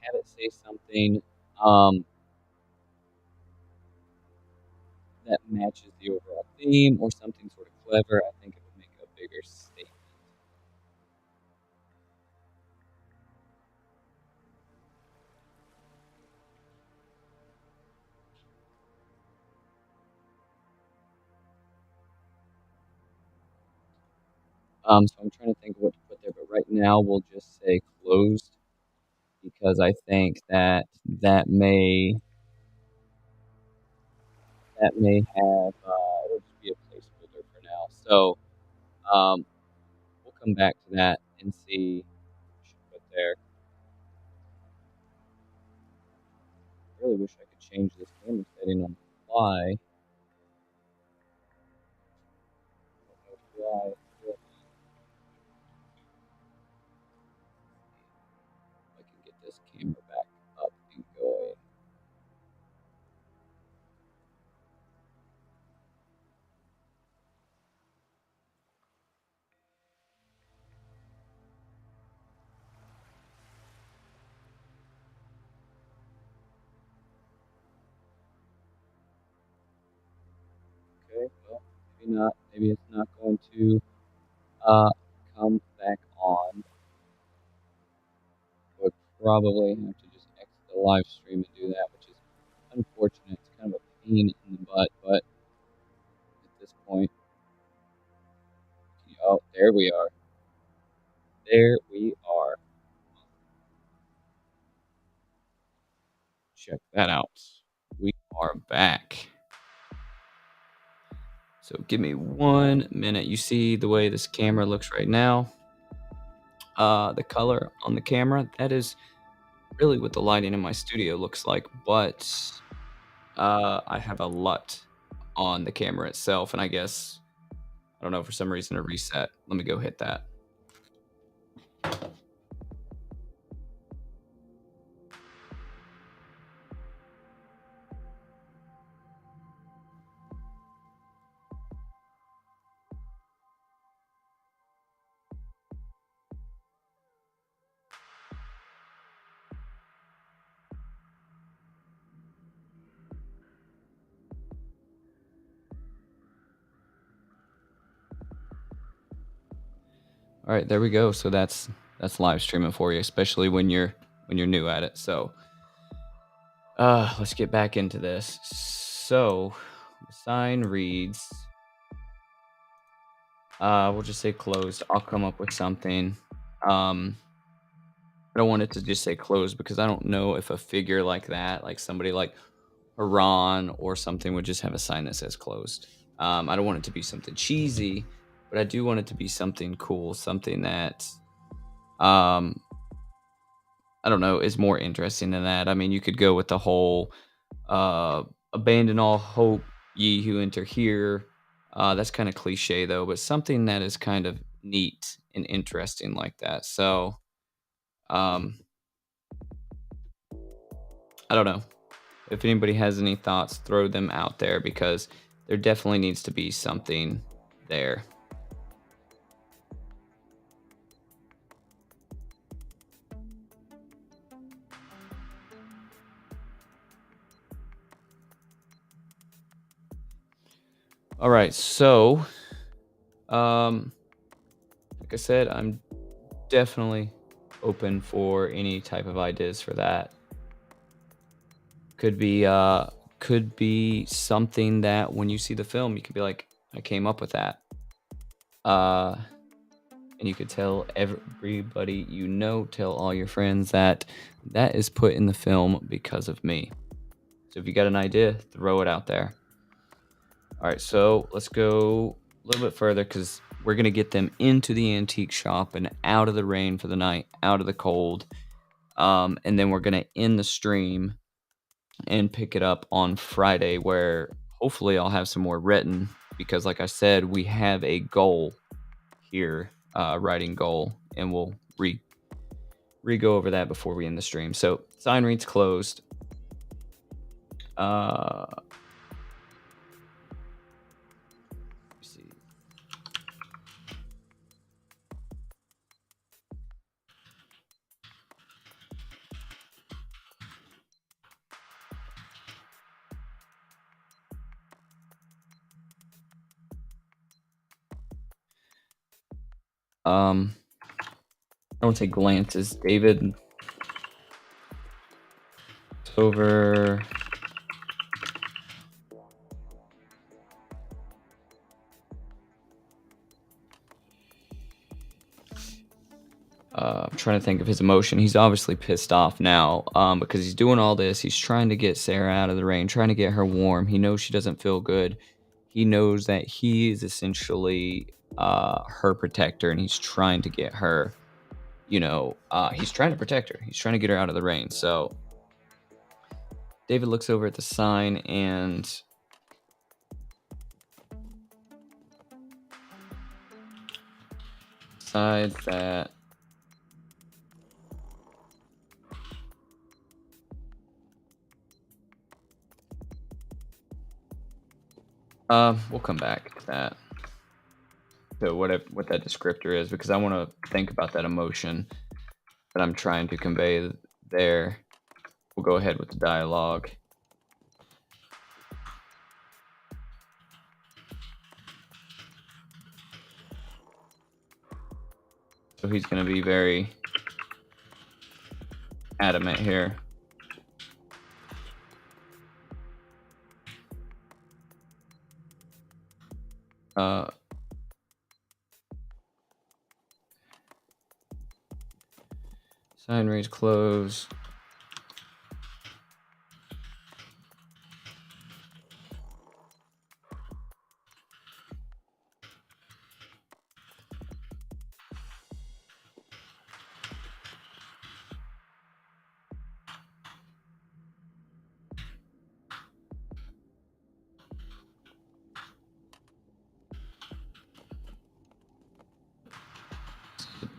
have it say something that matches the overall theme or something sort of clever, I think it would make a bigger statement. So I'm trying to think of what to put there, but right now we'll just say closed because I think that that may have it'll just be a placeholder for now. So we'll come back to that and see what we should put there. I really wish I could change this camera setting on the fly. I don't know why. I can get this camera back up and going. Okay, well, maybe not. Maybe it's not going to uh, come back on. Would probably have to just exit the live stream and do that, which is unfortunate. It's kind of a pain in the butt, but at this point, oh, there we are. There we are. Check that out. We are back. So give me 1 minute. You see the way this camera looks right now? The color on the camera, that is really what the lighting in my studio looks like, but I have a LUT on the camera itself, and I guess, I don't know, for some reason, a reset. Let me go hit that. All right, there we go. So that's live streaming for you, especially when you're new at it. So let's get back into this. So the sign reads, we'll just say closed. I'll come up with something. I don't want it to just say closed because I don't know if a figure like that, like somebody like Haran or something, would just have a sign that says closed. I don't want it to be something cheesy, but I do want it to be something cool, something that um, I don't know, is more interesting than that. I mean, you could go with the whole abandon all hope, ye who enter here. That's kind of cliche though, but something that is kind of neat and interesting like that. So um, I don't know. If anybody has any thoughts, throw them out there because there definitely needs to be something there. All right, so like I said, I'm definitely open for any type of ideas for that. Could be something that when you see the film, you could be like, I came up with that. Uh, and you could tell everybody you know, tell all your friends that that is put in the film because of me. So if you got an idea, throw it out there. All right, so let's go a little bit further because we're going to get them into the antique shop and out of the rain for the night, out of the cold. And then we're going to end the stream and pick it up on Friday where hopefully I'll have some more written because, like I said, we have a goal here, writing goal, and we'll re-go over that before we end the stream. So sign reads closed. Let's see. I don't say glances. David over I'm trying to think of his emotion. He's obviously pissed off now because he's doing all this. He's trying to get Sarah out of the rain, trying to get her warm. He knows she doesn't feel good. He knows that he is essentially her protector, and he's trying to get her, he's trying to protect her. He's trying to get her out of the rain. So David looks over at the sign and decides that we'll come back to that. So what that descriptor is, because I want to think about that emotion that I'm trying to convey there. We'll go ahead with the dialogue. So he's going to be very adamant here. Sign reads close.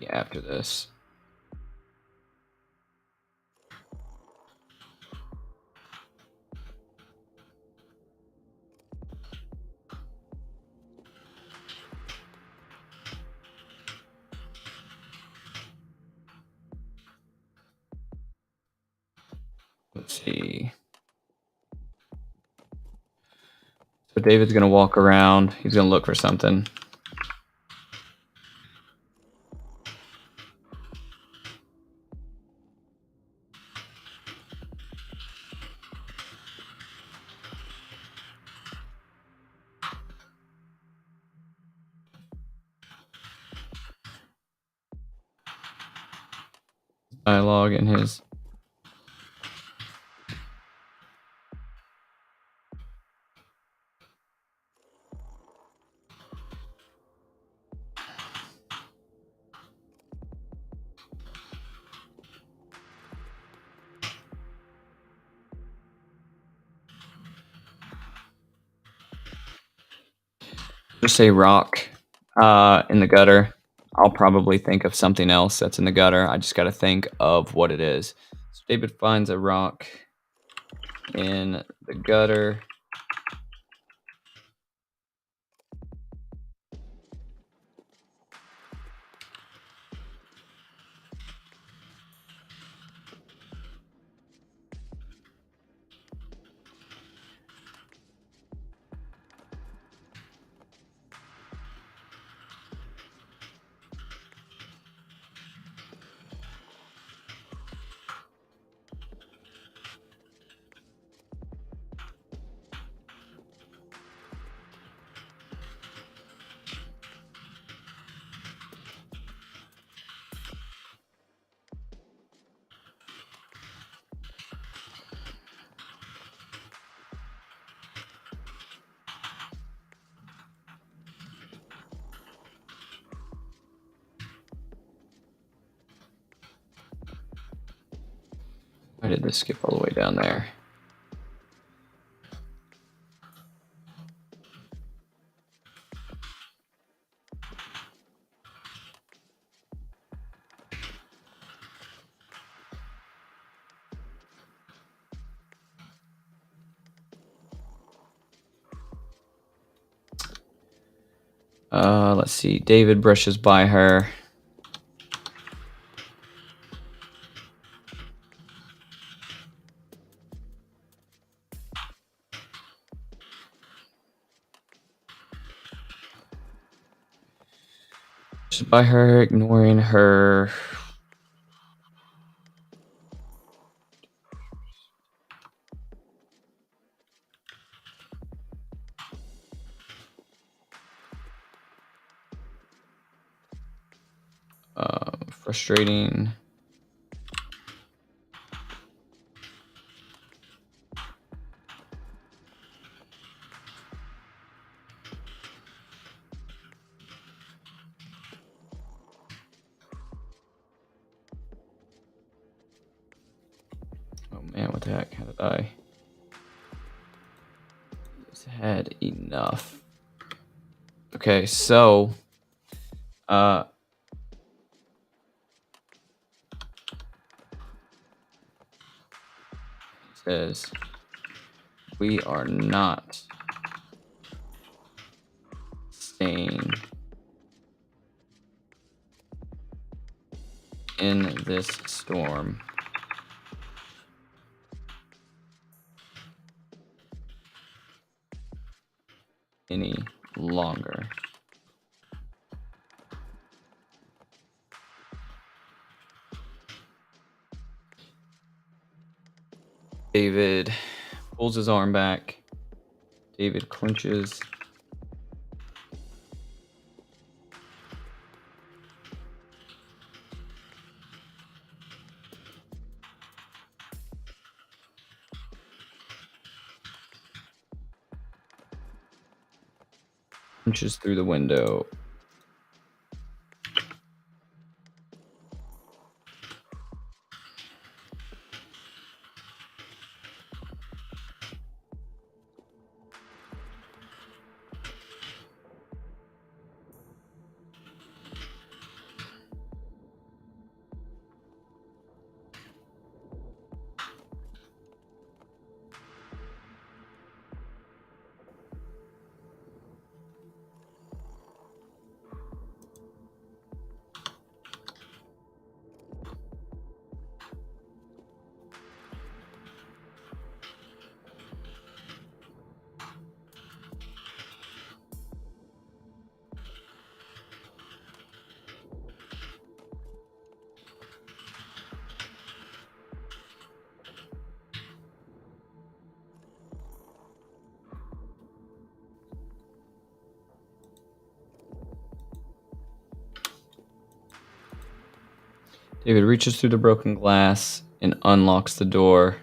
After this. Let's see. So David's going to walk around. He's going to look for something. Dialogue in his. Just say rock in the gutter. I'll probably think of something else that's in the gutter. I just got to think of what it is. So David finds a rock in the gutter. Why did this skip all the way down there? Let's see. David brushes by her. Just by her ignoring her. Frustrating. Oh man, what the heck? How did I? Just had enough. Okay, so it says we are not staying in this storm any longer. David pulls his arm back. David clenches. Punches through the window. David reaches through the broken glass and unlocks the door.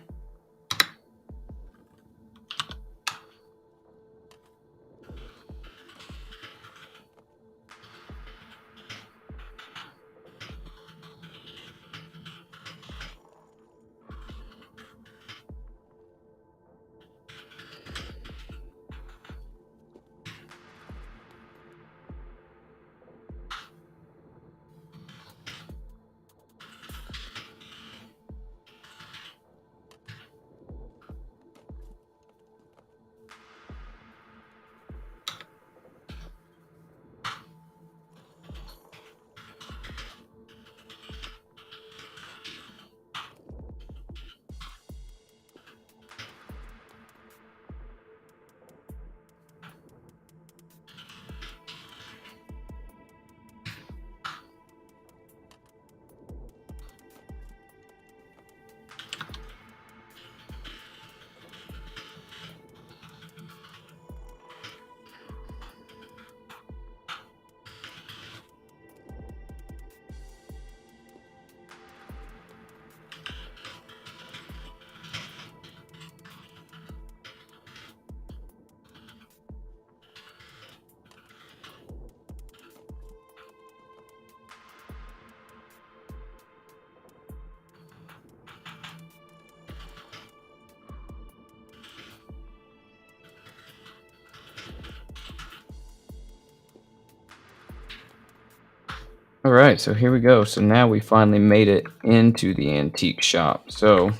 All right, so here we go. So now we finally made it into the antique shop. So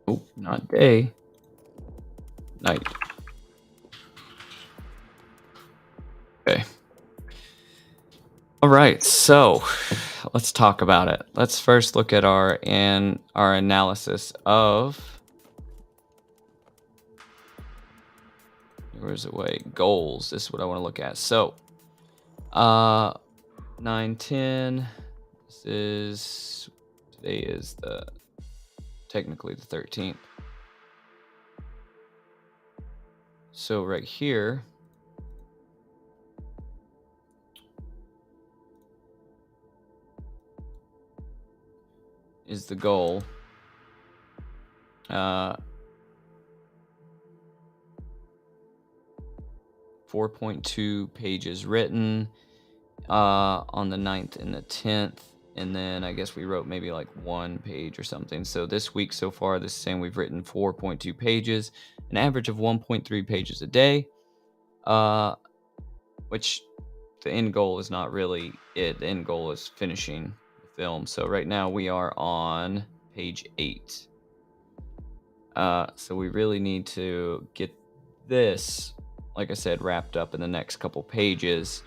oh, not day. Night. Okay. All right, so let's talk about it. Let's first look at our analysis of, where's it way, goals. This is what I want to look at. So 9/10, today is technically the 13th. So right here is the goal. 4.2 pages written on the 9th and the 10th. And then I guess we wrote maybe like 1 page or something. So this week so far, this is saying we've written 4.2 pages, an average of 1.3 pages a day, which the end goal is not really it. The end goal is finishing the film. So right now we are on page 8. So we really need to get this, like I said, wrapped up in the next couple pages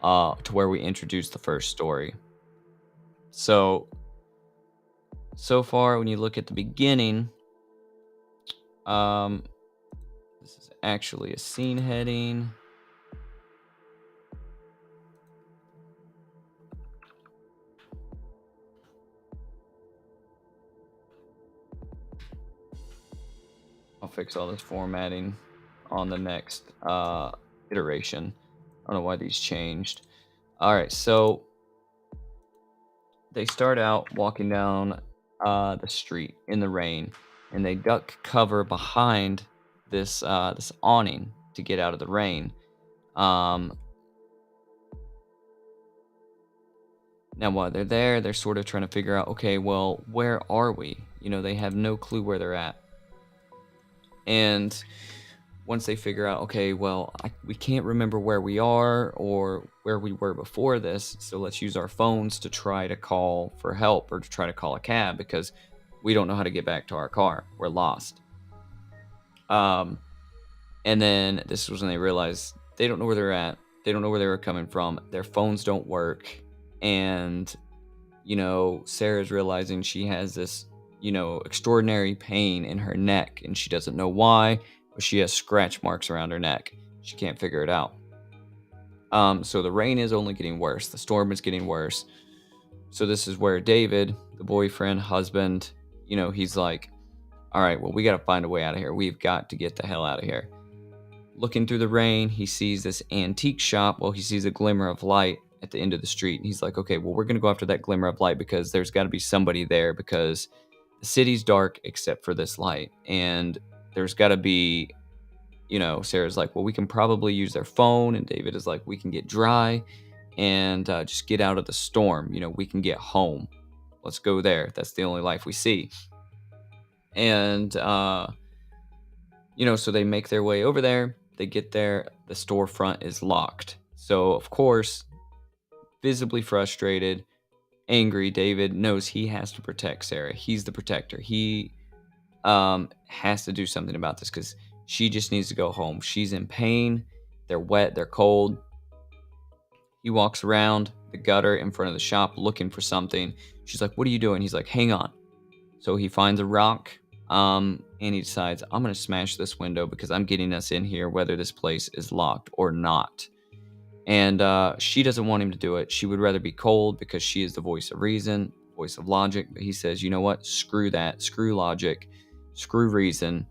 to where we introduce the first story. So far, when you look at the beginning, this is actually a scene heading. I'll fix all this formatting on the next iteration. I don't know why these changed. All right, so they start out walking down the street in the rain, and they duck cover behind this this awning to get out of the rain. Now, while they're there, they're sort of trying to figure out, okay, well, where are we? You know, they have no clue where they're at. And once they figure out, okay, well, we can't remember where we are or where we were before this, so let's use our phones to try to call for help or to try to call a cab because we don't know how to get back to our car. We're lost. And then this was when they realized they don't know where they're at. They don't know where they were coming from. Their phones don't work. And, you know, Sarah's realizing she has this, you know, extraordinary pain in her neck, and she doesn't know why, but she has scratch marks around her neck. She can't figure it out. So the rain is only getting worse. The storm is getting worse. So this is where David, the boyfriend, husband, you know, he's like, all right, well, we got to find a way out of here. We've got to get the hell out of here. Looking through the rain, he sees this antique shop. Well, he sees a glimmer of light at the end of the street. And he's like, okay, well, we're going to go after that glimmer of light because there's got to be somebody there because the city's dark except for this light. And there's got to be, you know, Sarah's like, well, we can probably use their phone. And David is like, we can get dry and just get out of the storm. You know, we can get home. Let's go there. That's the only life we see. And, you know, so they make their way over there. They get there. The storefront is locked. So, of course, visibly frustrated, angry, David knows he has to protect Sarah. He's the protector. He has to do something about this because she just needs to go home. She's in pain. They're wet. They're cold. He walks around the gutter in front of the shop looking for something. She's like, what are you doing? He's like, hang on. So he finds a rock. And he decides, I'm going to smash this window because I'm getting us in here whether this place is locked or not. And she doesn't want him to do it. She would rather be cold because she is the voice of reason, voice of logic. But he says, you know what? Screw that. Screw logic. Screw reason.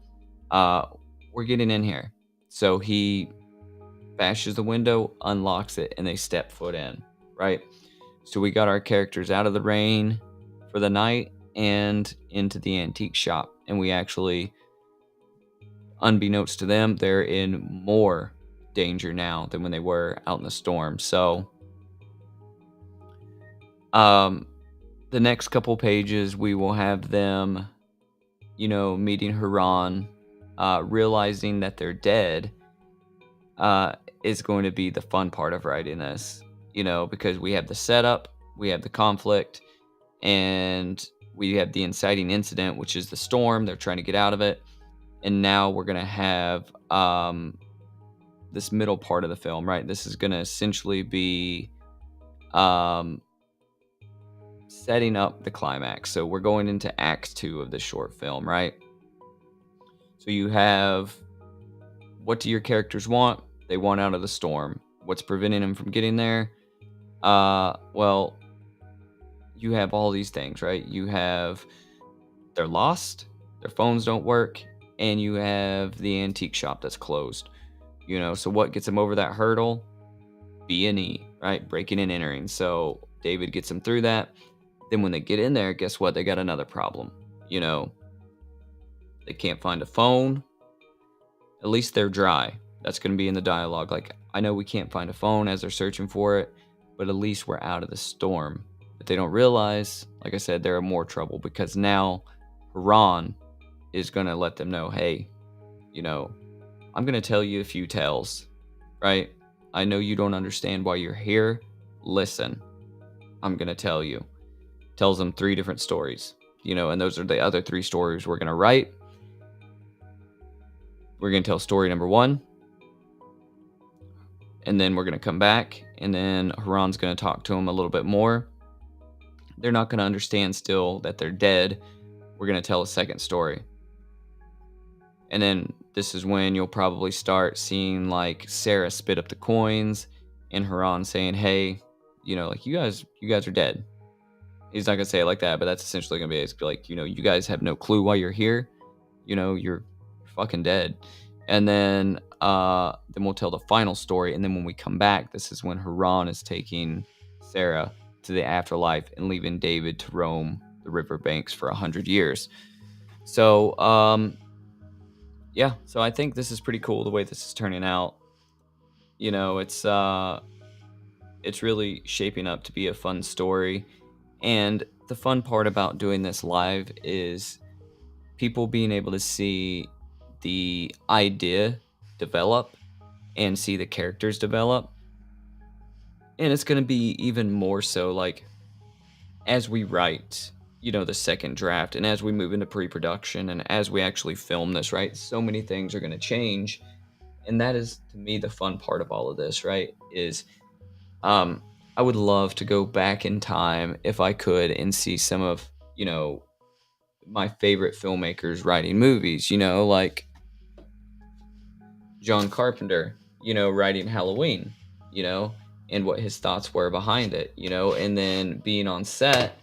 We're getting in here. So he bashes the window, unlocks it, and they step foot in, right? So we got our characters out of the rain for the night and into the antique shop. And we actually, unbeknownst to them, they're in more danger now than when they were out in the storm. So the next couple pages, we will have them, you know, meeting Haran, realizing that they're dead is going to be the fun part of writing this, you know, because we have the setup, we have the conflict, and we have the inciting incident, which is the storm. They're trying to get out of it. And now we're going to have this middle part of the film, right? This is going to essentially be setting up the climax. So we're going into Act 2 of this short film, right? So you have, what do your characters want? They want out of the storm. What's preventing them from getting there? Well, you have all these things, right? You have, they're lost, their phones don't work, and you have the antique shop that's closed. So what gets them over that hurdle? B&E, right? Breaking and entering. So David gets them through that. Then when they get in there, guess what? They got another problem. They can't find a phone. At least they're dry. That's going to be in the dialogue. Like, I know we can't find a phone as they're searching for it, but at least we're out of the storm. But they don't realize, like I said, they're in more trouble because now Haran is going to let them know, hey, I'm going to tell you a few tales, right? I know you don't understand why you're here. Listen, I'm going to tell you. Tells them 3 different stories, and those are the other 3 stories we're going to write. We're going to tell story number 1, and then we're going to come back, and then Haran's going to talk to them a little bit more. They're not going to understand still that they're dead. We're going to tell a second story. And then this is when you'll probably start seeing like Sarah spit up the coins and Haran saying, hey, like you guys are dead. He's not going to say it like that, but that's essentially going to be like, you guys have no clue why you're here. You're fucking dead. And then we'll tell the final story. And then when we come back, this is when Haran is taking Sarah to the afterlife and leaving David to roam the riverbanks for 100 years. So, yeah, so I think this is pretty cool the way this is turning out. It's really shaping up to be a fun story. And the fun part about doing this live is people being able to see the idea develop and see the characters develop. And it's going to be even more so like as we write, the second draft and as we move into pre-production and as we actually film this, right? So many things are going to change. And that is, to me, the fun part of all of this, right? Is I would love to go back in time if I could and see some of, my favorite filmmakers writing movies, like John Carpenter, writing Halloween, and what his thoughts were behind it, and then being on set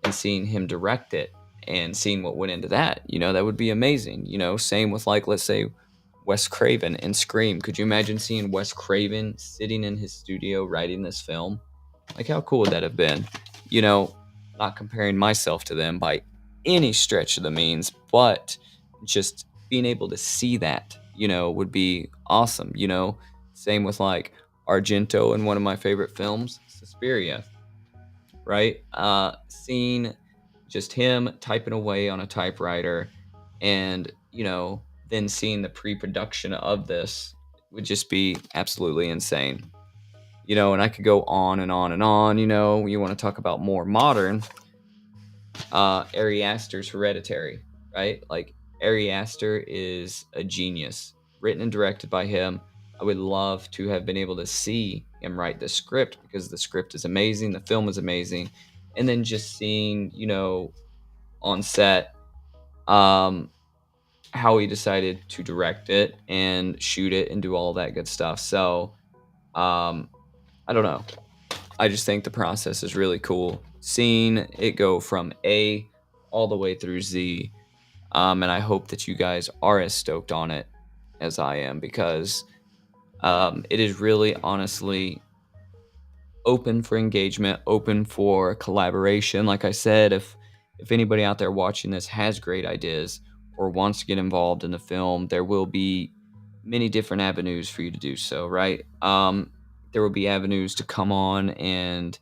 and seeing him direct it and seeing what went into that, that would be amazing. Same with like, let's say Wes Craven and Scream. Could you imagine seeing Wes Craven sitting in his studio writing this film? Like, how cool would that have been? Not comparing myself to them by any stretch of the means, but just being able to see that, would be awesome. Same with like Argento in one of my favorite films, Suspiria, right? Seeing just him typing away on a typewriter and, then seeing the pre-production of this would just be absolutely insane. And I could go on and on and on. You want to talk about more modern, Ari Aster's Hereditary, right? Like, Ari Aster is a genius, written and directed by him. I would love to have been able to see him write the script because the script is amazing, the film is amazing, and then just seeing, on set, how he decided to direct it and shoot it and do all that good stuff. So, I don't know. I just think the process is really cool. Seeing it go from A all the way through Z. And I hope that you guys are as stoked on it as I am because it is really honestly open for engagement, open for collaboration. Like I said, if anybody out there watching this has great ideas or wants to get involved in the film, there will be many different avenues for you to do so, right? There will be avenues to come on and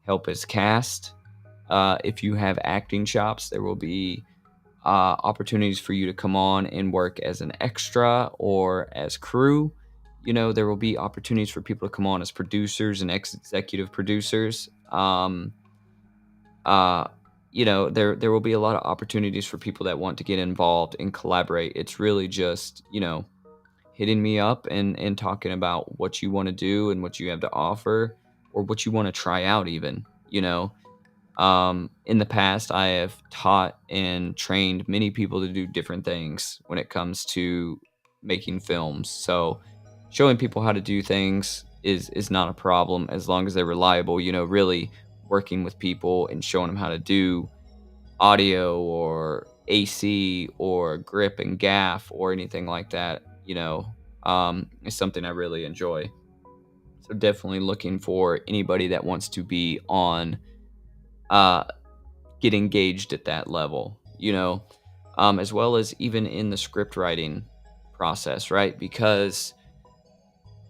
help as cast. If you have acting chops, there will be opportunities for you to come on and work as an extra or as crew. There will be opportunities for people to come on as producers and executive producers. There will be a lot of opportunities for people that want to get involved and collaborate. It's really just, hitting me up and talking about what you want to do and what you have to offer or what you want to try out even, In the past, I have taught and trained many people to do different things when it comes to making films. So, showing people how to do things is not a problem as long as they're reliable. Really working with people and showing them how to do audio or AC or grip and gaff or anything like that. Is something I really enjoy. So definitely looking for anybody that wants to be on uh get engaged at that level, as well as even in the script writing process, right? Because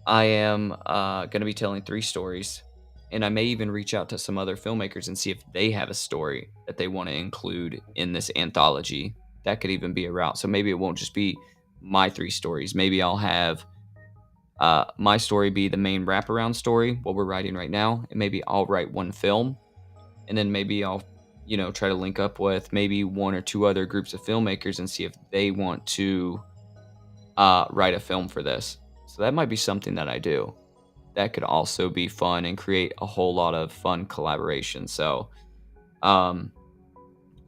I am going to be telling 3 stories, and I may even reach out to some other filmmakers and see if they have a story that they want to include in this anthology. That could even be a route. So maybe it won't just be my 3 stories. Maybe I'll have my story be the main wraparound story, what we're writing right now, and maybe I'll write one film, and then maybe I'll, try to link up with maybe 1 or 2 other groups of filmmakers and see if they want to write a film for this. So that might be something that I do. That could also be fun and create a whole lot of fun collaboration. So, um,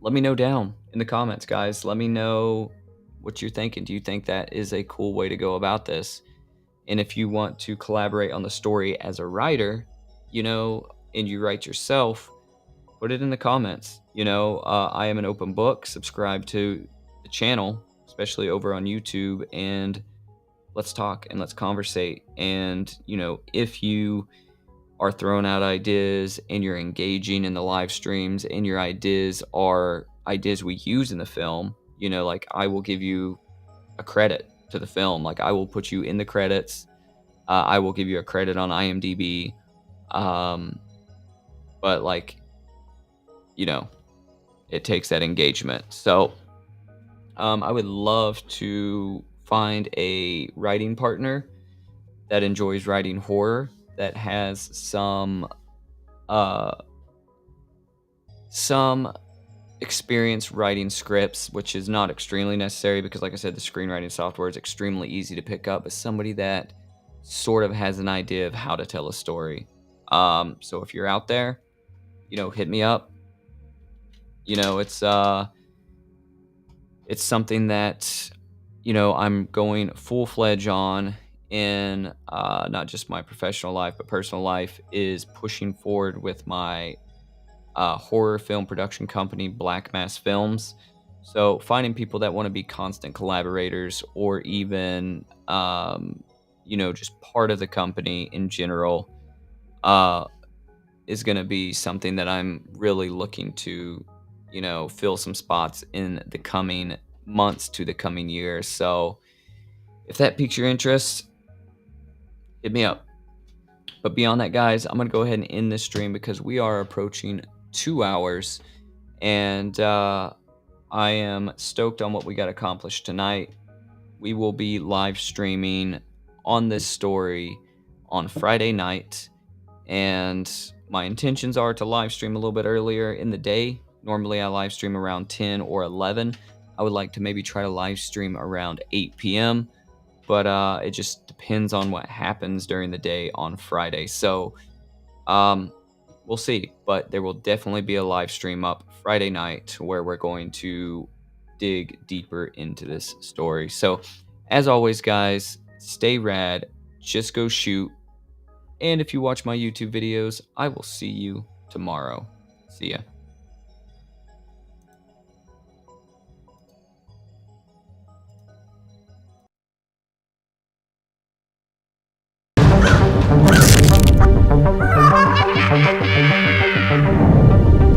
let me know down in the comments, guys. Let me know what you're thinking. Do you think that is a cool way to go about this? And if you want to collaborate on the story as a writer, and you write yourself, put it in the comments. I am an open book. Subscribe to the channel, especially over on YouTube, and let's talk and let's conversate. And, if you are throwing out ideas and you're engaging in the live streams and your ideas are ideas we use in the film, like I will give you a credit to the film. Like I will put you in the credits. I will give you a credit on IMDb. Um, but like, you know, it takes that engagement. So I would love to find a writing partner that enjoys writing horror, that has uh, some experience writing scripts, which is not extremely necessary because, like I said, the screenwriting software is extremely easy to pick up. But somebody that sort of has an idea of how to tell a story. So if you're out there, hit me up. It's something that I'm going full-fledged on in not just my professional life but personal life, is pushing forward with my horror film production company, Black Mass Films. So finding people that want to be constant collaborators, or even just part of the company in general, uh, is going to be something that I'm really looking to, fill some spots in the coming months to the coming years. So if that piques your interest, hit me up. But beyond that, guys, I'm going to go ahead and end this stream because we are approaching 2 hours, and I am stoked on what we got accomplished tonight. We will be live streaming on this story on Friday night, and my intentions are to live stream a little bit earlier in the day. Normally I live stream around 10 or 11. I would like to maybe try to live stream around 8 p.m., but it just depends on what happens during the day on Friday. So we'll see, but there will definitely be a live stream up Friday night where we're going to dig deeper into this story. So as always, guys, stay rad, just go shoot. And if you watch my YouTube videos, I will see you tomorrow. See ya.